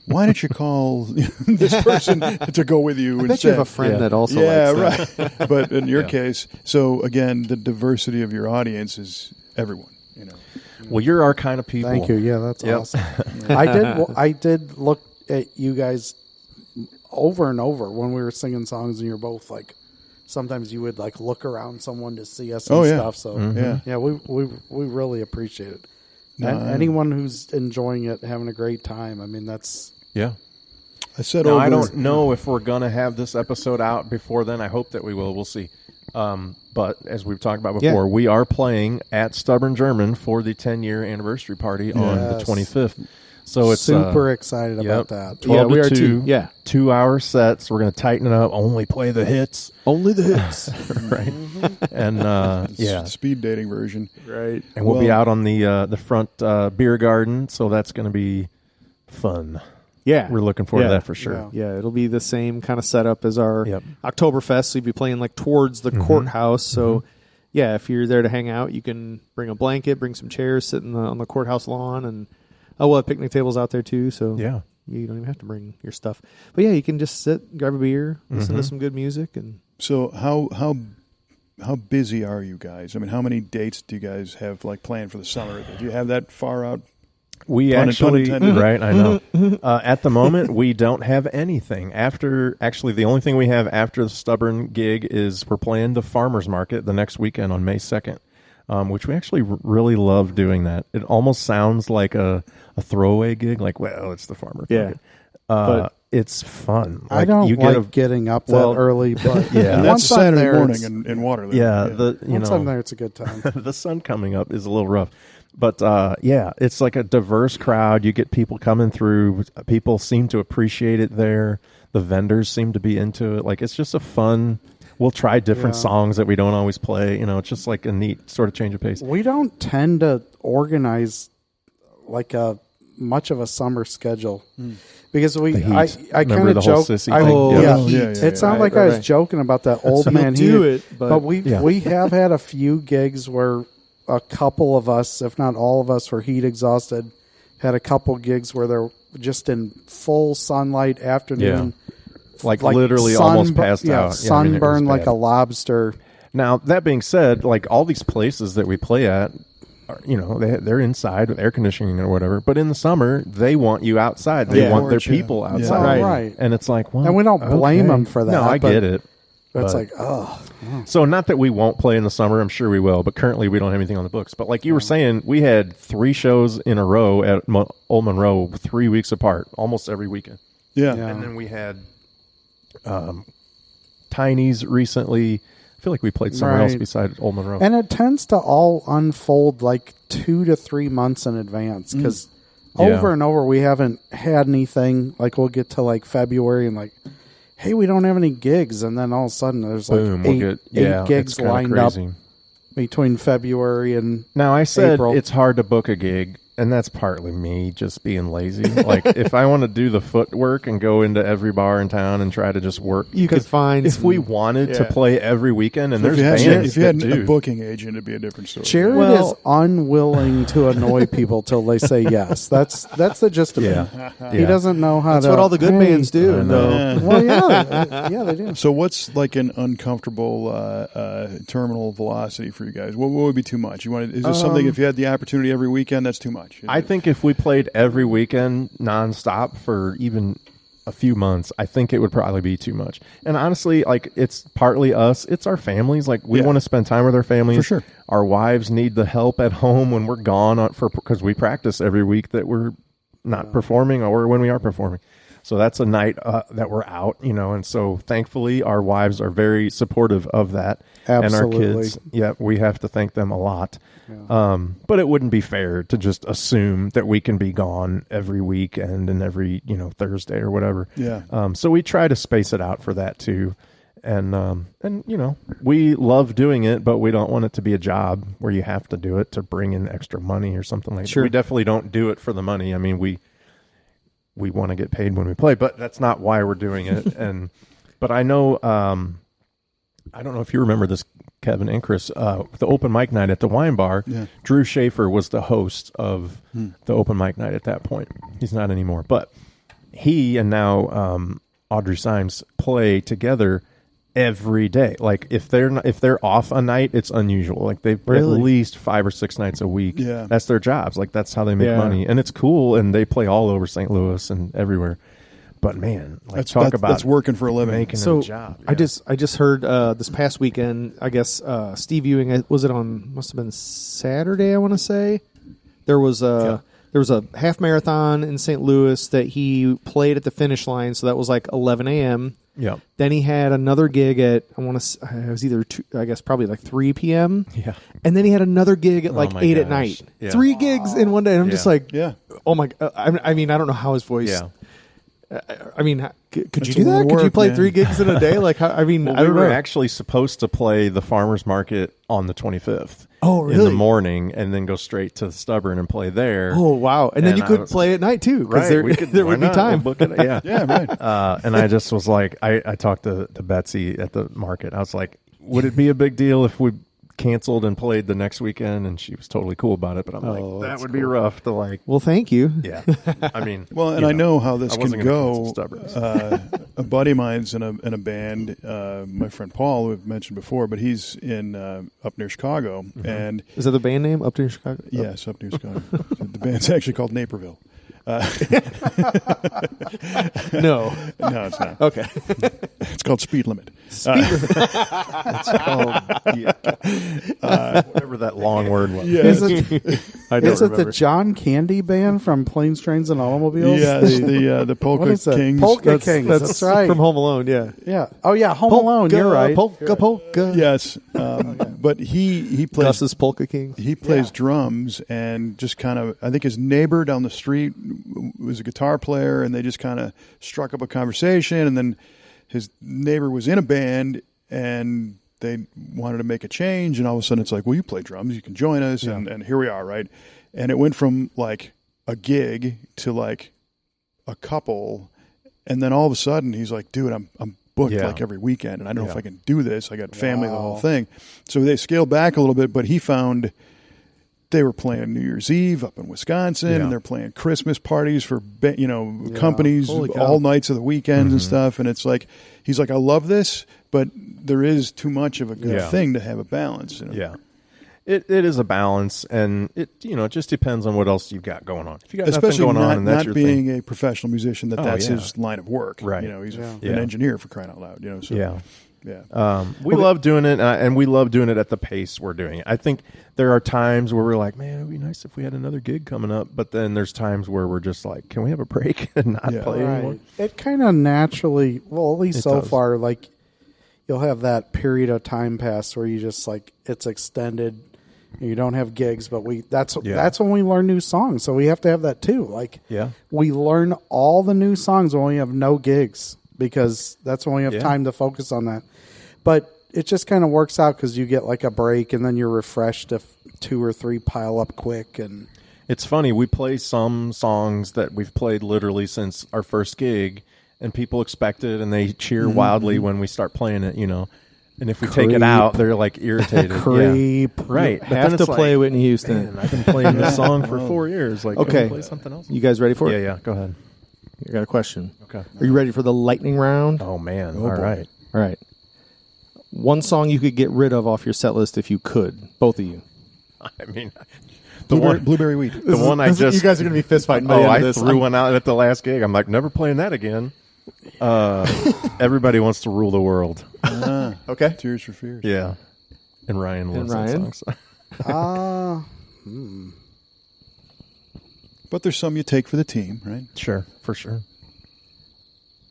why don't you call this person to go with you?" I bet you have a friend that also likes that. Right. But in your case, so again, the diversity of your audience is everyone. Well, you're our kind of people. Thank you. Yeah, that's awesome. I did look at you guys over and over when we were singing songs, and you're both like, sometimes you would like look around someone to see us and stuff. So we really appreciate it. And anyone who's enjoying it, having a great time. I mean, that's I said now, I don't know if we're gonna have this episode out before then. I hope that we will. We'll see. But as we've talked about before, we are playing at Stubborn German for the 10-year anniversary party on the 25th. So it's super excited about that. 12 we to are 2, too. Yeah. 2-hour sets. We're going to tighten it up. Only play the hits. Only the hits. Right. And the speed dating version. Right. And we'll be out on the front beer garden, so that's going to be fun. Yeah. We're looking forward to that for sure. Yeah, it'll be the same kind of setup as our Oktoberfest. So you'll be playing like towards the courthouse. So yeah, if you're there to hang out, you can bring a blanket, bring some chairs, sit on the courthouse lawn, and we'll have picnic tables out there too. So you don't even have to bring your stuff. But yeah, you can just sit, grab a beer, listen to some good music, and so how busy are you guys? I mean, how many dates do you guys have like planned for the summer? Do you have that far out? We actually, right, I know. At the moment, we don't have anything. Actually, the only thing we have after the Stubborn gig is we're playing the Farmers Market the next weekend on May 2nd, which we actually really love doing that. It almost sounds like a throwaway gig, like, well, it's the Farmers Market. But it's fun. I don't getting up that early, but and that's Saturday morning in Waterloo. Once I'm there, it's a good time. The sun coming up is a little rough. But, it's like a diverse crowd. You get people coming through. People seem to appreciate it there. The vendors seem to be into it. Like, it's just a fun... We'll try different songs that we don't always play. It's just like a neat sort of change of pace. We don't tend to organize like much of a summer schedule because I kind of joke. It sounded like I was joking about that old man heat. But we have had a few gigs where a couple of us, if not all of us, were heat exhausted. Had a couple gigs where they're just in full sunlight afternoon. Like literally almost passed out. Sunburned like a lobster. Now, that being said, like all these places that we play at, they're inside with air conditioning or whatever. But in the summer, they want you outside. They want their people outside. Yeah. Right. And it's like, well, and we don't blame them for that. No, I get it. But it's like, oh. So not that we won't play in the summer. I'm sure we will. But currently, we don't have anything on the books. But like you were saying, we had 3 shows in a row at Old Monroe 3 weeks apart, almost every weekend. Yeah. And then we had Tiny's recently. I feel like we played somewhere else besides Old Monroe. And it tends to all unfold like 2 to 3 months in advance because over and over we haven't had anything. Like we'll get to like February and like, hey, we don't have any gigs. And then all of a sudden there's like eight gigs lined up between February and Now I said April. It's hard to book a gig. And that's partly me just being lazy. Like, if I want to do the footwork and go into every bar in town and try to just work, you could find. If we wanted to play every weekend, and so there's bands if you had a booking agent, it'd be a different story. Jarod is unwilling to annoy people till they say yes. That's the gist of it. He doesn't know how to. That's what all the good bands do. Well, yeah, they do. So, what's like an uncomfortable terminal velocity for you guys? What would be too much? Is this something if you had the opportunity every weekend, that's too much? I think if we played every weekend nonstop for even a few months, I think it would probably be too much. And honestly, like it's partly us, it's our families. Like we want to spend time with our families. For sure. Our wives need the help at home when we're gone because we practice every week that we're not performing or when we are performing. So that's a night that we're out, and so thankfully our wives are very supportive of that. Absolutely. And our kids, we have to thank them a lot. Yeah. But it wouldn't be fair to just assume that we can be gone every weekend and every, Thursday or whatever. Yeah. So we try to space it out for that too. And we love doing it, but we don't want it to be a job where you have to do it to bring in extra money or something like that. We definitely don't do it for the money. I mean, we want to get paid when we play, but that's not why we're doing it. But I know, I don't know if you remember this, Kevin and Chris, the open mic night at the wine bar. Yeah. Drew Schaefer was the host of the open mic night at that point. He's not anymore, but he and now Audrey Symes play together every day. Like if they're off a night, it's unusual. Like they at least 5 or 6 nights a week. Yeah. That's their jobs. Like that's how they make money. And it's cool, and they play all over St. Louis and everywhere. But man, like that's working for a living. Making a job. Yeah. I just heard this past weekend, I guess Steve Ewing, was it on, must have been Saturday, I want to say. There was a half marathon in St. Louis that he played at the finish line, so that was like 11 a.m. Yeah. Then he had another gig at, it was either 2, I guess probably like 3 p.m. Yeah. And then he had another gig at like 8 at night. Yeah. 3 gigs in one day. And I'm just like, oh my, I mean, I don't know how his voice. Yeah. I mean, could you do that? Could you play 3 gigs in a day? Like, I mean, I don't know. We were actually supposed to play the farmer's market on the 25th. Oh, really? In the morning, and then go straight to the Stubborn and play there. Oh, wow! And then you could play at night too, because there would be time. We'll book it, yeah, right. And I just was like, I talked to Betsy at the market. I was like, would it be a big deal if we canceled and played the next weekend? And she was totally cool about it. But I'm like, that would be rough to like. Well, thank you. Yeah, I mean, well, and I know how this can go. A buddy of mine's in a band. My friend Paul, who I've mentioned before, but he's in up near Chicago. Mm-hmm. And is that the band name, Up Near Chicago? Yes, Up Near Chicago. The band's actually called Naperville. No, it's not. Okay. It's called Speed Limit. It's called whatever that long word was. Yeah. Is it the John Candy Band from Planes, Trains, and Automobiles? Yeah, the Polka Kings. Polka Kings. That's right. From Home Alone. Yeah. Yeah. Oh yeah, Home Alone. You're right. Polka. Yes, but he plays Gus's Polka Kings. He plays drums, and just kind of, I think his neighbor down the street was a guitar player, and they just kind of struck up a conversation, and then his neighbor was in a band, and they wanted to make a change, and all of a sudden it's like, well, you play drums, you can join us, and here we are, right? And it went from like a gig to like a couple, and then all of a sudden he's like, dude, I'm booked like every weekend, and I don't know if I can do this. I got family, the whole thing. So they scaled back a little bit, but he found they were playing New Year's Eve up in Wisconsin, and they're playing Christmas parties for companies all nights of the weekends and stuff. And it's like, he's like, I love this, but there is too much of a good thing to have a balance. Yeah, it is a balance, and it just depends on what else you've got going on. If you got nothing going on, and that's your thing. Not being a professional musician, that's his line of work. Right. He's an engineer, for crying out loud. So, yeah. We love doing it, and we love doing it at the pace we're doing it. I think there are times where we're like, man, it would be nice if we had another gig coming up. But then there's times where we're just like, can we have a break and not play anymore? It kind of naturally, well, at least so far, like you'll have that period of time pass where you just like, it's extended. You don't have gigs, but that's when we learn new songs. So we have to have that too. Like, we learn all the new songs when we have no gigs, because that's when we have time to focus on that. But it just kind of works out because you get like a break, and then you're refreshed if 2 or 3 pile up quick. And it's funny, we play some songs that we've played literally since our first gig, and people expect it, and they cheer wildly when we start playing it, And if we take it out, they're like irritated. Creep. Yeah. Right. Have to play Whitney Houston. Man, I've been playing this song for 4 years. Like, okay. Can we play something else? You guys ready for it? Yeah. Go ahead. I got a question. Okay. Are you ready for the lightning round? Oh, man. All right. All right. One song you could get rid of off your set list if you could. Both of you. I mean, Blueberry Wheat. The one I just... You guys are going to be fist fighting. I threw one out at the last gig. I'm like, never playing that again. Everybody Wants to Rule the World. Okay. Tears for Fears. Yeah. And Ryan loves that song. But there's some you take for the team, right? Sure, for sure.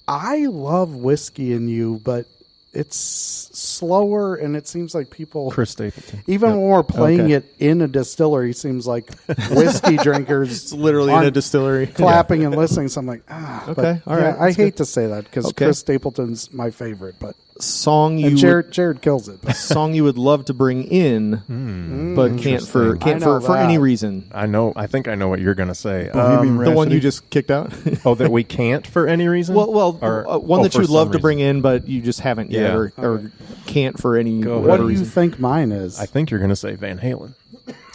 I love Whiskey in You, but it's slower, and it seems like people... Chris Stapleton. Even when we're playing it in a distillery, it seems like whiskey drinkers... It's literally in a distillery. Clapping and listening, so I'm like, Okay, all right. I hate to say that, because Chris Stapleton's my favorite, but... Song you Jarod kills it. Song you would love to bring in, but can't for any reason. I think I know what you're going to say. The one you just kicked out. That we can't for any reason. One that you'd love to bring in, but you just haven't yet, or can't for any. What do you think mine is? I think you're going to say Van Halen.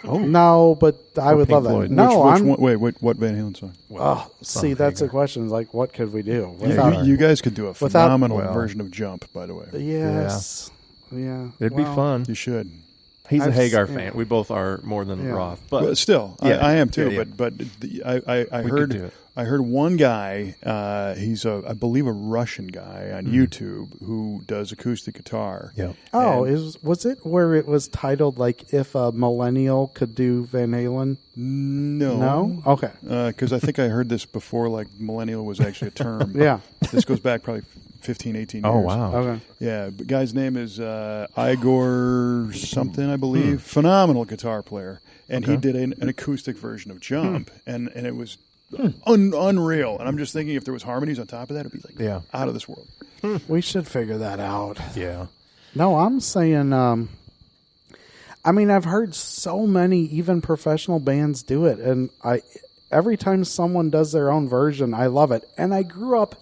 Oh no, but I would love that. Floyd. No, what Van Halen song? See, that's the question. Like, what could we do? You guys could do a phenomenal version of Jump, by the way. Yes. Yeah. It'd be fun. You should. He's a Hagar fan. We both are more than Roth, but still, I am too. But I heard one guy. He's I believe a Russian guy on YouTube who does acoustic guitar. Yeah. Was it where it was titled like "If a Millennial Could Do Van Halen"? No. Okay. Because I think I heard this before. Like millennial was actually a term. Yeah. This goes back probably 15, 18 years. Oh, wow. Okay. Yeah, the guy's name is Igor something, I believe. Phenomenal guitar player. And he did an acoustic version of Jump, and it was unreal. And I'm just thinking if there was harmonies on top of that, it would be like out of this world. We should figure that out. Yeah. No, I'm saying, I've heard so many, even professional bands do it. And every time someone does their own version, I love it. And I grew up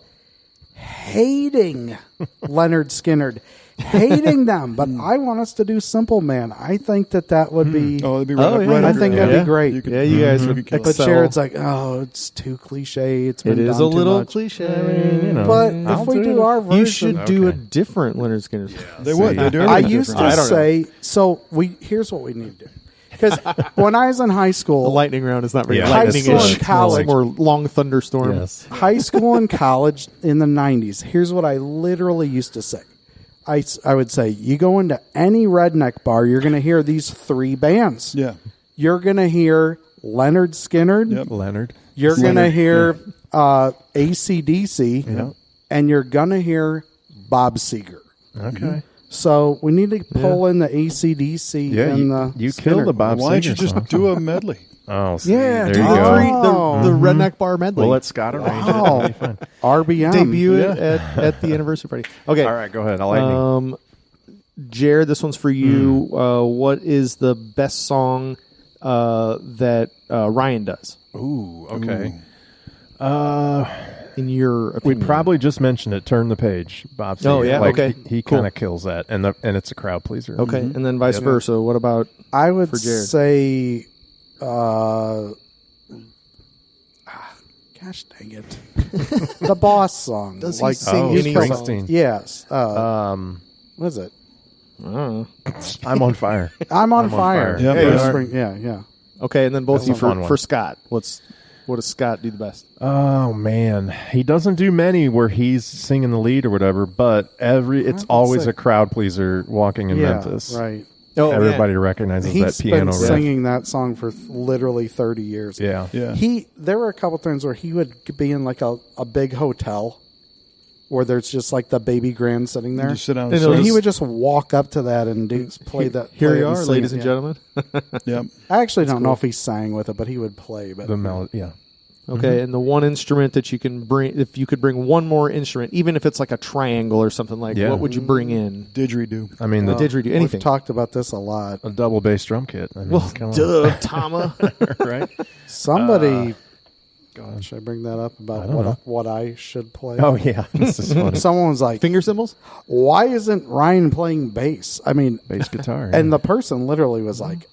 hating Leonard Skinner, hating them, but I want us to do Simple Man. I think that would be. That'd be right. I think that'd be great. You guys would. But Jared's like, it's too cliche. It is a little cliche. But if we do our version, you should do a different Leonard Skinner. They would. They do. I used to say. So here's what we need to do. Because when I was in high school... The lightning round is not very high school and college. Or long thunderstorm. Yes. High school and college in the 90s, here's what I literally used to say. I would say, you go into any redneck bar, you're going to hear these three bands. Yeah. You're going to hear Leonard Skinner. Yep. Leonard. You're going to hear AC/DC. And you're going to hear Bob Seger. Okay. So we need to pull in the AC/DC and the you Skinner. killed the Bob Why don't you Seger just song. do a medley? Oh, see, Yeah, there do you the go. three- The redneck bar medley. We'll let Scott arrange it. It'll be fun. RBM. Debut it at the anniversary party. Okay. All right, go ahead. Lightning. Jared, this one's for you. What is the best song that Ryan does? Ooh, okay. In your We opinion? probably just mentioned it. Turn the page, Bob. Seger. Oh, yeah? Okay. He Cool. kind of kills that, and it's a crowd pleaser. Okay, and then vice versa. What about I would for Jared? say, gosh dang it, the Boss song. Does he sing any Springsteen? Yes. What is it? I don't know. I'm on fire. I'm on fire. Yeah, Hey, you are. Spring- yeah. Okay, and then both of you That's a fun one. for Scott. What does Scott do the best? Oh man, he doesn't do many where he's singing the lead or whatever, but it's always a crowd pleaser walking in Memphis. Right. Oh, Everybody recognizes He's that piano been riff. singing that song for literally 30 years. Yeah. There were a couple times where he would be in like a big hotel where there's just like the baby grand sitting there. Just sit down And he would just walk up to that and play that. Here play you it and are, sing ladies it, and yeah. gentlemen. Yep. I actually don't know if he sang with it, but he would play. But The melody, yeah. Okay, and the one instrument that you can bring, if you could bring one more instrument, even if it's like a triangle or something like, what would you bring in? Didgeridoo. I mean, the Didgeridoo, anything. We've talked about this a lot. a double bass drum kit. I mean, Well, come on. duh, Tama. right? Somebody, should I bring that up about know. what I should play? Oh yeah, this is funny. Someone was like, Finger cymbals? "Why isn't Ryan playing bass?" I mean, Bass guitar, and the person literally was like,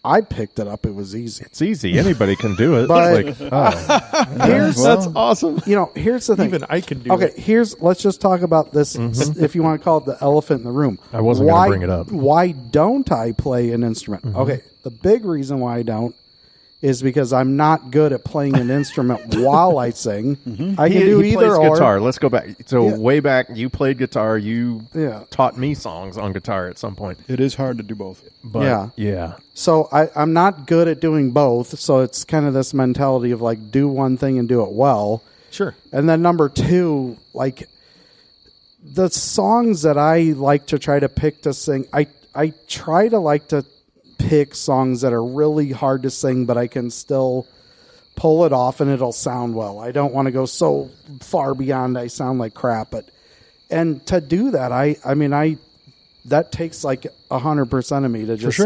"I picked it up. It was easy." it's easy. Anybody can do it. But- It's like, That's awesome. Here's the thing. Even I can do Okay, it. let's just talk about this. If you want to call it the elephant in the room, I wasn't gonna bring it up. Why don't I play an instrument? Okay, the big reason why I don't is because I'm not good at playing an instrument while I sing. I can do he either plays or. guitar. Let's go back. So Yeah. way back, you played guitar. You Yeah. taught me songs on guitar at some point. It is hard to do both. But Yeah. So I'm not good at doing both. So it's kind of this mentality of like do one thing and do it well. Sure. And then number 2, like the songs that I like to try to pick to sing, I try to like to pick songs that are really hard to sing, but I can still pull it off and it'll sound well. I don't want to go so far beyond I sound like crap, and to do that, I mean, that takes like 100% of me to just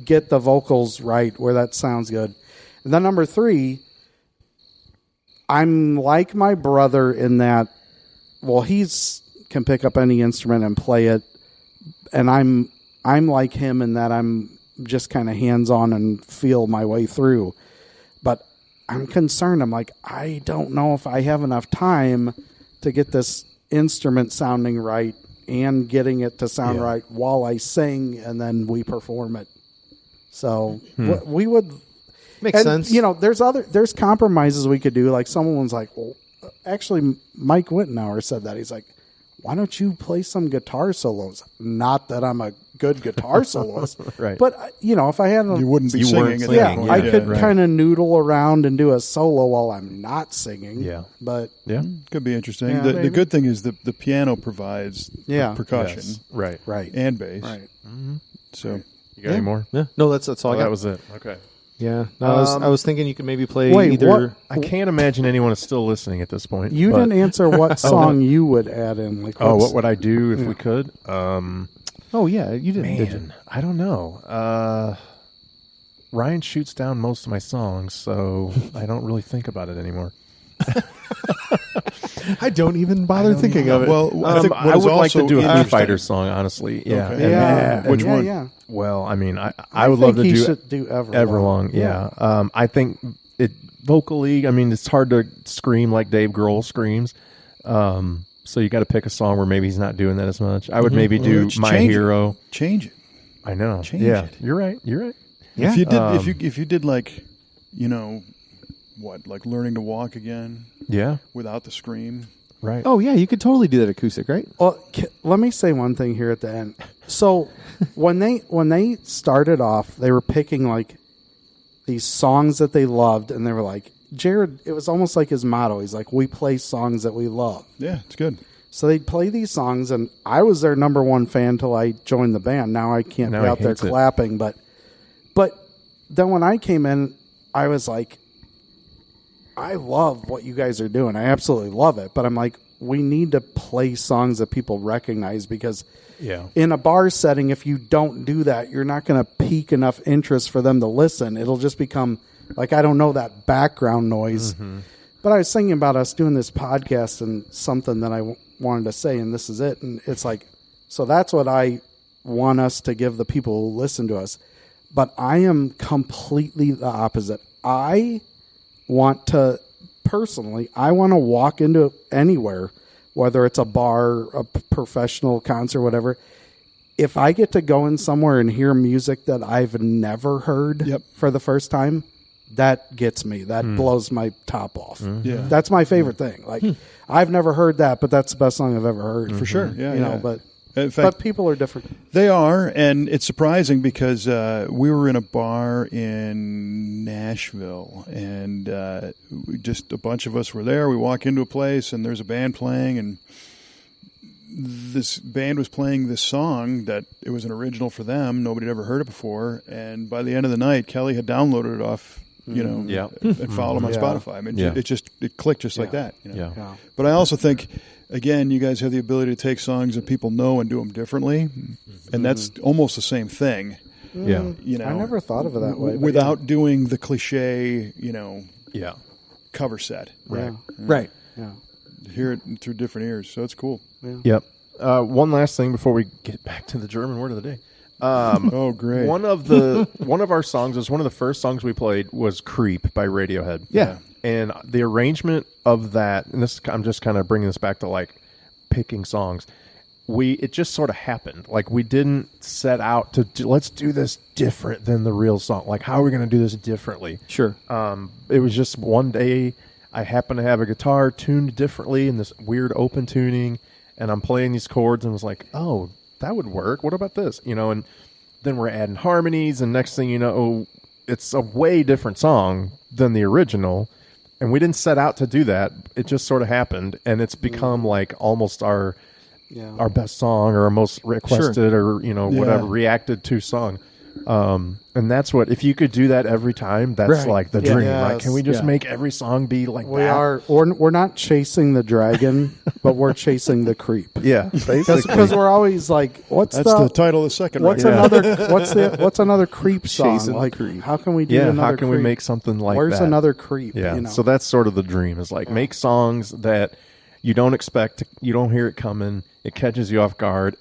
get the vocals right where that sounds good. And then number 3, I'm like my brother in that, well, he's can pick up any instrument and play it, and I'm like him in that I'm just kind of hands-on and feel my way through. But I'm concerned. I'm like, I don't know if I have enough time to get this instrument sounding right and getting it to sound right while I sing and then we perform it. So we would makes sense. You know, there's compromises we could do. Like someone's like, well, actually, Mike Wittenauer said that. He's like, why don't you play some guitar solos? Not that I'm a good guitar soloist, right? But you know, if I had, you wouldn't be singing. I could kind of noodle around and do a solo while I'm not singing. Yeah, but could be interesting. The good thing is the piano provides percussion, right, and bass, right. Mm-hmm. So you got any more? Yeah, no, that's all I got. That was it. Okay. Yeah, no, I was thinking you could maybe play either. What? I can't imagine anyone is still listening at this point. You didn't answer what song you would add in. Like, what would I do if we could? Oh yeah, you didn't. Did you? I don't know. Ryan shoots down most of my songs, so I don't really think about it anymore. I don't even bother thinking of it. Well, I think I would like to do a Foo Fighters song, honestly. Yeah. Okay. Which one? Yeah. Well, I mean, I would love to do Everlong. Yeah. I think it vocally. I mean, it's hard to scream like Dave Grohl screams. So you got to pick a song where maybe he's not doing that as much. I would maybe do My Hero. Change it. I know. Change it. You're right. Yeah. If you did, if you did like, you know, like Learning to Walk Again. Yeah. Without the scream. Right. Oh yeah, you could totally do that acoustic, right? Well, let me say one thing here at the end. So when they started off, they were picking like these songs that they loved, and they were like, Jarod, it was almost like his motto. He's like, we play songs that we love. Yeah, it's good. So they'd play these songs, and I was their number one fan till I joined the band. Now I can't be out there clapping, but then when I came in, I was like, I love what you guys are doing. I absolutely love it. But I'm like, we need to play songs that people recognize, because in a bar setting, if you don't do that, you're not going to pique enough interest for them to listen. It'll just become like, I don't know, that background noise. Mm-hmm. But I was thinking about us doing this podcast and something that I wanted to say, and this is it. And it's like, so that's what I want us to give the people who listen to us. But I am completely the opposite. I want to walk into anywhere, whether it's a bar, a professional concert, whatever. If I get to go in somewhere and hear music that I've never heard for the first time, that gets me. That blows my top off. Mm-hmm. Yeah. That's my favorite thing. Like, I've never heard that, but that's the best song I've ever heard. For sure. Yeah, you know, but in fact, people are different. They are, and it's surprising because we were in a bar in Nashville, and just a bunch of us were there. We walk into a place, and there's a band playing, and this band was playing this song that it was an original for them. Nobody had ever heard it before, and by the end of the night, Kelly had downloaded it off, and followed him on Spotify. I mean, it clicked just like that. You know? Yeah. But I also think, again, you guys have the ability to take songs that people know and do them differently, and that's almost the same thing. Yeah, you know, I never thought of it that way. Without doing the cliche, cover set. Right. Right. Yeah. Hear it through different ears, so it's cool. Yeah. Yep. One last thing before we get back to the German word of the day. Oh, great! One of our songs was one of the first songs we played was "Creep" by Radiohead. Yeah. And the arrangement of that, and this, I'm just kind of bringing this back to like picking songs. It just sort of happened. Like, we didn't set out to let's do this different than the real song. Like, how are we going to do this differently? Sure. It was just one day I happened to have a guitar tuned differently in this weird open tuning, and I'm playing these chords and was like, oh, that would work. What about this? You know, and then we're adding harmonies, and next thing you know, it's a way different song than the original. and we didn't set out to do that. It just sort of happened, and it's become like almost our best song or our most requested or whatever reacted to song. And that's what, if you could do that every time, that's like the dream, right? Can we just make every song be like that? We're not chasing the dragon, but we're chasing the creep. Yeah, basically. Because we're always like, that's the title of the second what's record. what's another creep song? Chasing Like, creep. how can we do another how can creep? we make something like Where's that? another creep? Yeah, so that's sort of the dream, is like make songs that you don't expect, you don't hear it coming, it catches you off guard.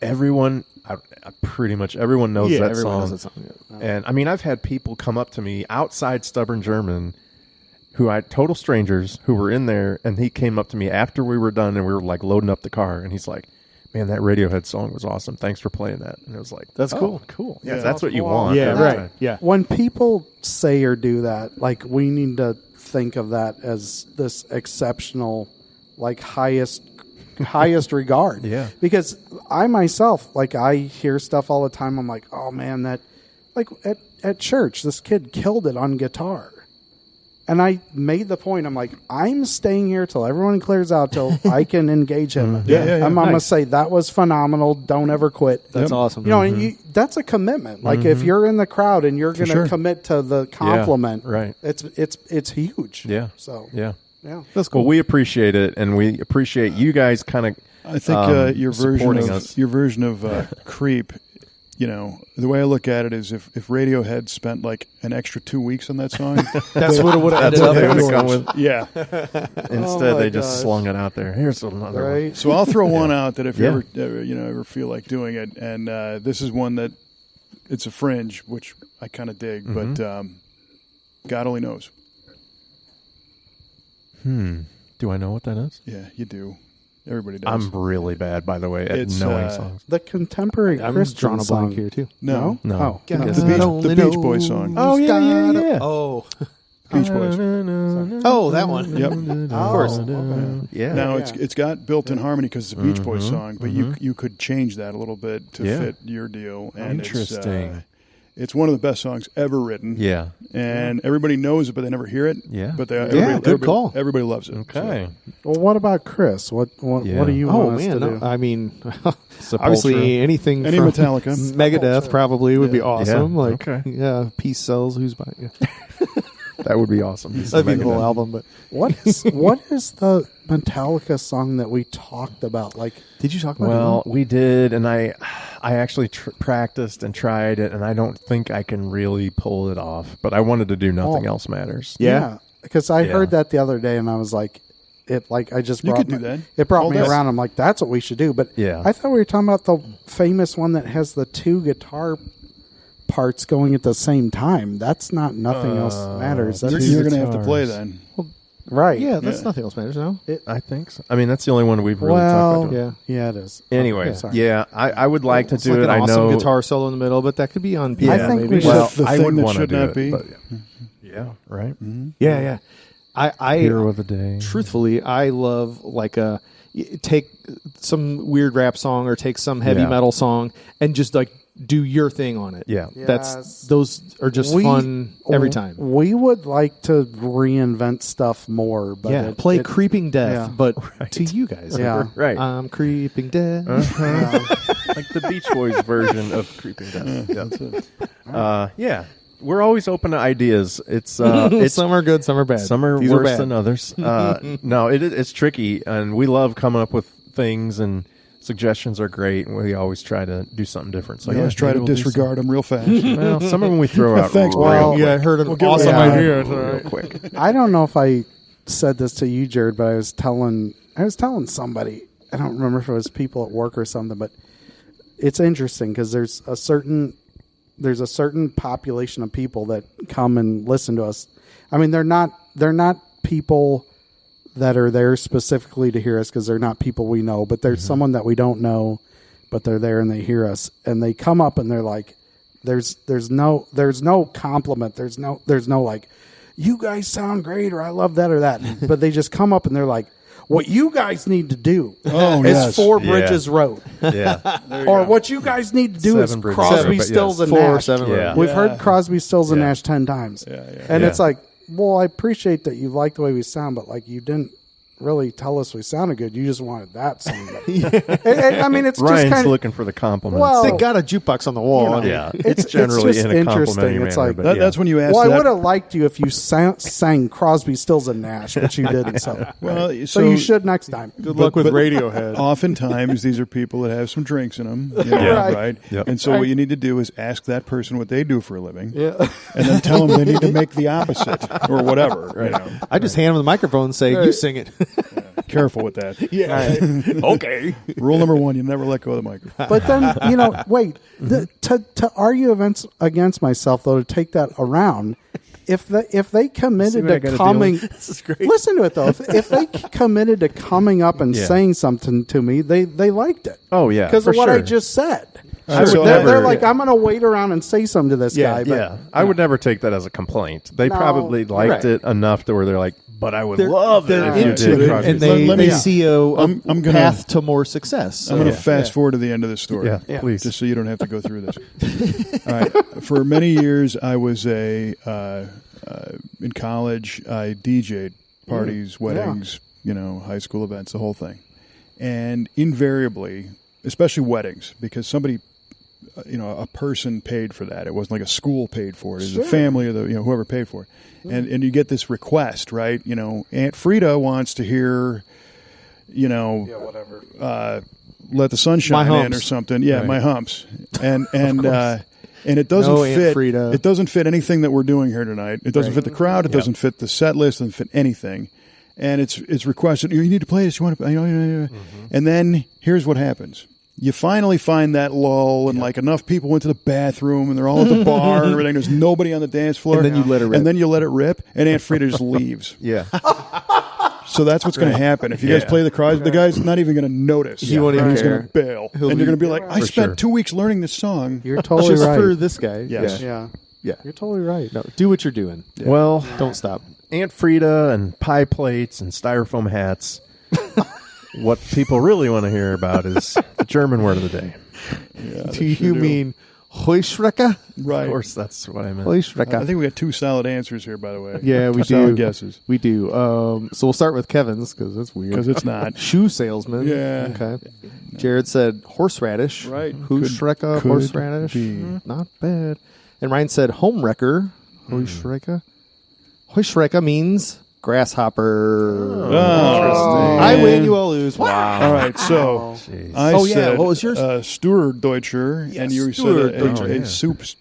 Pretty much everyone knows that song. Knows that song. And I mean, I've had people come up to me outside Stubborn German, total strangers who were in there, and he came up to me after we were done and we were like loading up the car, and he's like, "Man, that Radiohead song was awesome. Thanks for playing that." And it was like, "That's cool, cool. Yeah, that's what you want. Yeah, right. Yeah. When people say or do that, like, we need to think of that as this exceptional, like, highest regard. Yeah. Because I myself, like, I hear stuff all the time. I'm like, oh man, that, like, at church, this kid killed it on guitar. And I made the point, I'm like, I'm staying here till everyone clears out till I can engage him. I'm going to say, that was phenomenal. Don't ever quit. That's awesome. And that's a commitment. Like, if you're in the crowd and you're going to commit to the compliment, right. it's huge. Yeah. So, yeah. That's cool. Well, we appreciate it, and we appreciate you guys kind of. I think your version of creep. The way I look at it is, if Radiohead spent like an extra 2 weeks on that song, that's what it would have ended they up would have come with. Yeah. Instead, they just slung it out there. Here's another one. So I'll throw one out that if you ever feel like doing it, and this is one that it's a fringe, which I kind of dig, but God only knows. Do I know what that is? Yeah, you do. Everybody does. I'm really bad, by the way, at knowing songs. The contemporary Christian drawing a song. blank here too. No. Oh, The Beach Boys song. Oh, yeah. Oh, Beach Boys. oh, that one. Yep. Of course. Okay. Yeah. Now it's got built-in harmony because it's a Beach Boys song, but you could change that a little bit to fit your deal. And Interesting. It's one of the best songs ever written. Yeah. And everybody knows it, but they never hear it. Yeah. But good call. Everybody loves it. Okay. Well, what about Chris? What do you want us to do? I mean, obviously anything Any from Metallica. Megadeth probably would be awesome. Yeah. Like, Okay. Peace Sells, who's buying? Yeah. That would be awesome. That'd be the whole album. But what is the Metallica song that we talked about? Like, did you talk about it? Well, we did, and I actually practiced and tried it, and I don't think I can really pull it off. But I wanted to do Nothing Else Matters. Yeah, because I heard that the other day, and I was like, I just You brought could do that. It brought All me this. around. I'm like, that's what we should do. But I thought we were talking about the famous one that has the two guitar parts going at the same time. That's not Nothing Else Matters. That's You're going to have to play then. right. Yeah, that's Nothing Else Matters, no? I think so. I mean, that's the only one we've really talked about. Yeah, it is. Anyway, Yeah. I would like to It's do like it. an I awesome know guitar solo in the middle, but that could be on piano. I think maybe. we should. Well, The I thing would that want to should do not it, be. but yeah, right. Yeah. I Hero of the day. Truthfully, I love take some weird rap song or take some heavy metal song and just like do your thing on it. Yeah. Those are just fun every time. We would like to reinvent stuff more, but play Creeping Death, yeah. but to you guys. Yeah. Right. I'm Creeping Death. Like the Beach Boys version of Creeping Death. Yeah. We're always open to ideas. It's some are good, some are bad. Some are These worse bad. than others. No, it's tricky, and we love coming up with things, and suggestions are great, and we always try to do something different. So I always try to disregard them real fast. Well, some of them we throw out Thanks, real Paul. quick. Yeah, I heard an We'll give it awesome a idea. Real quick. I don't know if I said this to you, Jarod, but I was telling somebody. I don't remember if it was people at work or something, but it's interesting because there's a certain population of people that come and listen to us. I mean, they're not people that are there specifically to hear us because they're not people we know, but there's someone that we don't know, but they're there and they hear us, and they come up and they're like, there's no compliment, there's no like, you guys sound great, or I love that or that, but they just come up and they're like, what you guys need to do is Four Bridges Road. Yeah. Or what you guys need to do is Crosby, Stills, and Nash. Seven, Yeah. We've heard Crosby, Stills, and Nash 10 times. Yeah. And it's like, well, I appreciate that you like the way we sound, but like you didn't really tell us we sounded good. You just wanted that song. I mean, it's Ryan's just kind of looking for the compliments. Well, They got a jukebox on the wall. It's generally just in a complimentary interesting. It's manner. like but That's when you ask. well, I that. would have liked you if you sang Crosby, Stills, and Nash, but you didn't. So, Well, so you should next time. Good luck with Radiohead. Oftentimes, these are people that have some drinks in them, you know, Right. right? Yep. And so, what you need to do is ask that person what they do for a living, Yeah. and then tell them they need to make the opposite or whatever. You know. I just hand him the microphone and say, "You sing it." Careful with that. Okay. Rule number 1: you never let go of the microphone. But then, wait, to argue against myself, though, to take that around, if they committed what I to gotta coming, This is great. listen to it though. If they committed to coming up and Yeah. saying something to me, they liked it. Oh, yeah, because for of what I sure. just said. I would They're never- like, I'm going to wait around and say something to this guy. But Yeah, I would never take that as a complaint. They No. probably liked Right. it enough to where they're like, but I would They're, love it they're if you into did it, Crosby, and Stills. they, Let me- they see a I'm gonna- path to more success. I'm going to So, fast forward to the end of the story. Yeah, please. Just so you don't have to go through this. All right. For many years, I was in college. I DJ'd parties, weddings, high school events, the whole thing. And invariably, especially weddings, because somebody, a person paid for that. It wasn't like a school paid for it. It was a family or whoever paid for it. And you get this request, right? Aunt Frida wants to hear, whatever. Let the Sun Shine My in humps. or something. Yeah, Right. my humps. And it doesn't No, Aunt fit. Frida. It doesn't fit anything that we're doing here tonight. It doesn't Right. fit the crowd. It doesn't fit the set list. It doesn't fit anything. And it's requested. You need to play this. You want to? And then here's what happens. You finally find that lull, and like enough people went to the bathroom, and they're all at the bar and everything. There's nobody on the dance floor. And then you let it rip. And then you let it rip, and Aunt Frida just leaves. Yeah. So that's what's going to happen. If you guys play the crowd, the guy's not even going to notice. He won't even And he's care. going to bail. He'll And you're going to be- be like, I For spent sure. 2 weeks learning this song. You're totally just right. for this guy. Yes. Yeah. Yeah. You're totally right. No, do what you're doing. Well, Don't stop. Aunt Frida and pie plates and styrofoam hats. What people really want to hear about is the German word of the day. Do you mean Heuschrecke? Right. Of course, that's what I meant. Heuschrecke. I think we got 2 solid answers here, by the way. Yeah, we Solid do. guesses. We do. So we'll start with Kevin's because that's weird. Because it's not. Shoe salesman. Yeah. Okay. Jared said horseradish. Right. Heuschrecke, Could horseradish. be. Not bad. And Ryan said home wrecker. Heuschrecke. Heuschrecke means grasshopper. Oh. I win, you all lose. Wow. All right, so Jeez. I Oh, yeah, said what was yours? Stewardeutscher, and you said Stewardeutscher.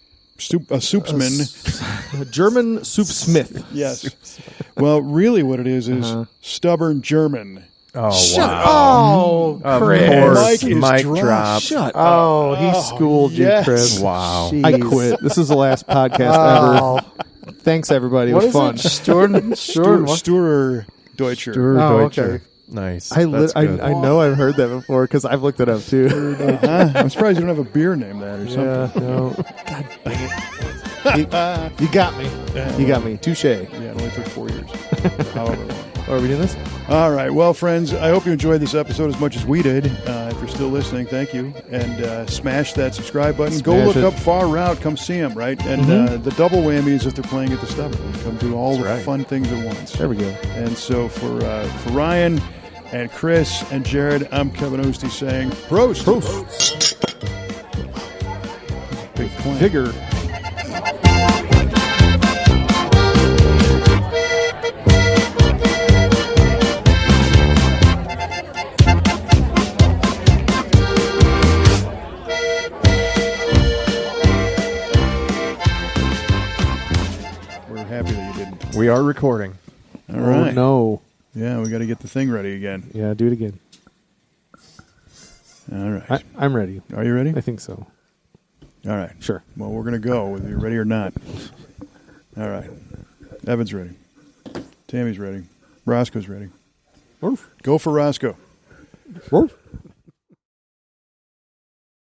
a soupsman. A German soup smith. Yes. Well, really what it is stubborn German. Oh, Shut wow. Oh, Of Chris. course. Mike is Mic drunk. drop. Shut up. Oh, he schooled yes. you, Chris. Wow. I Jeez. quit. This is the last podcast Oh. ever. Thanks, everybody. It What was is fun. it? Stewardeutscher. Stewardeutscher. Oh, Deutscher. okay. Nice. I That's good. know I've heard that before because I've looked it up too. I'm surprised you don't have a beer named that or something. Yeah, no. God dang it. You got me. You got me. Touche. Yeah, it only took 4 years. However long. Are we doing this? All right. Well, friends, I hope you enjoyed this episode as much as we did. If you're still listening, thank you. And smash that subscribe button. Go Smash look it. up Far Route. Come see them, right? And the double whammy is if they're playing at the Stubborn. Come do all the fun things at once. There we go. And so for Ryan and Chris and Jared, I'm Kevin Ostie saying Prost. Big plan. Vigor. We're happy that you didn't. We are recording. All right. Oh, no. Yeah, we got to get the thing ready again. Yeah, do it again. All right. I'm ready. Are you ready? I think so. All right. Sure. Well, we're going to go whether you're ready or not. All right. Evan's ready. Tammy's ready. Roscoe's ready. Woof. Go for Roscoe. Woof.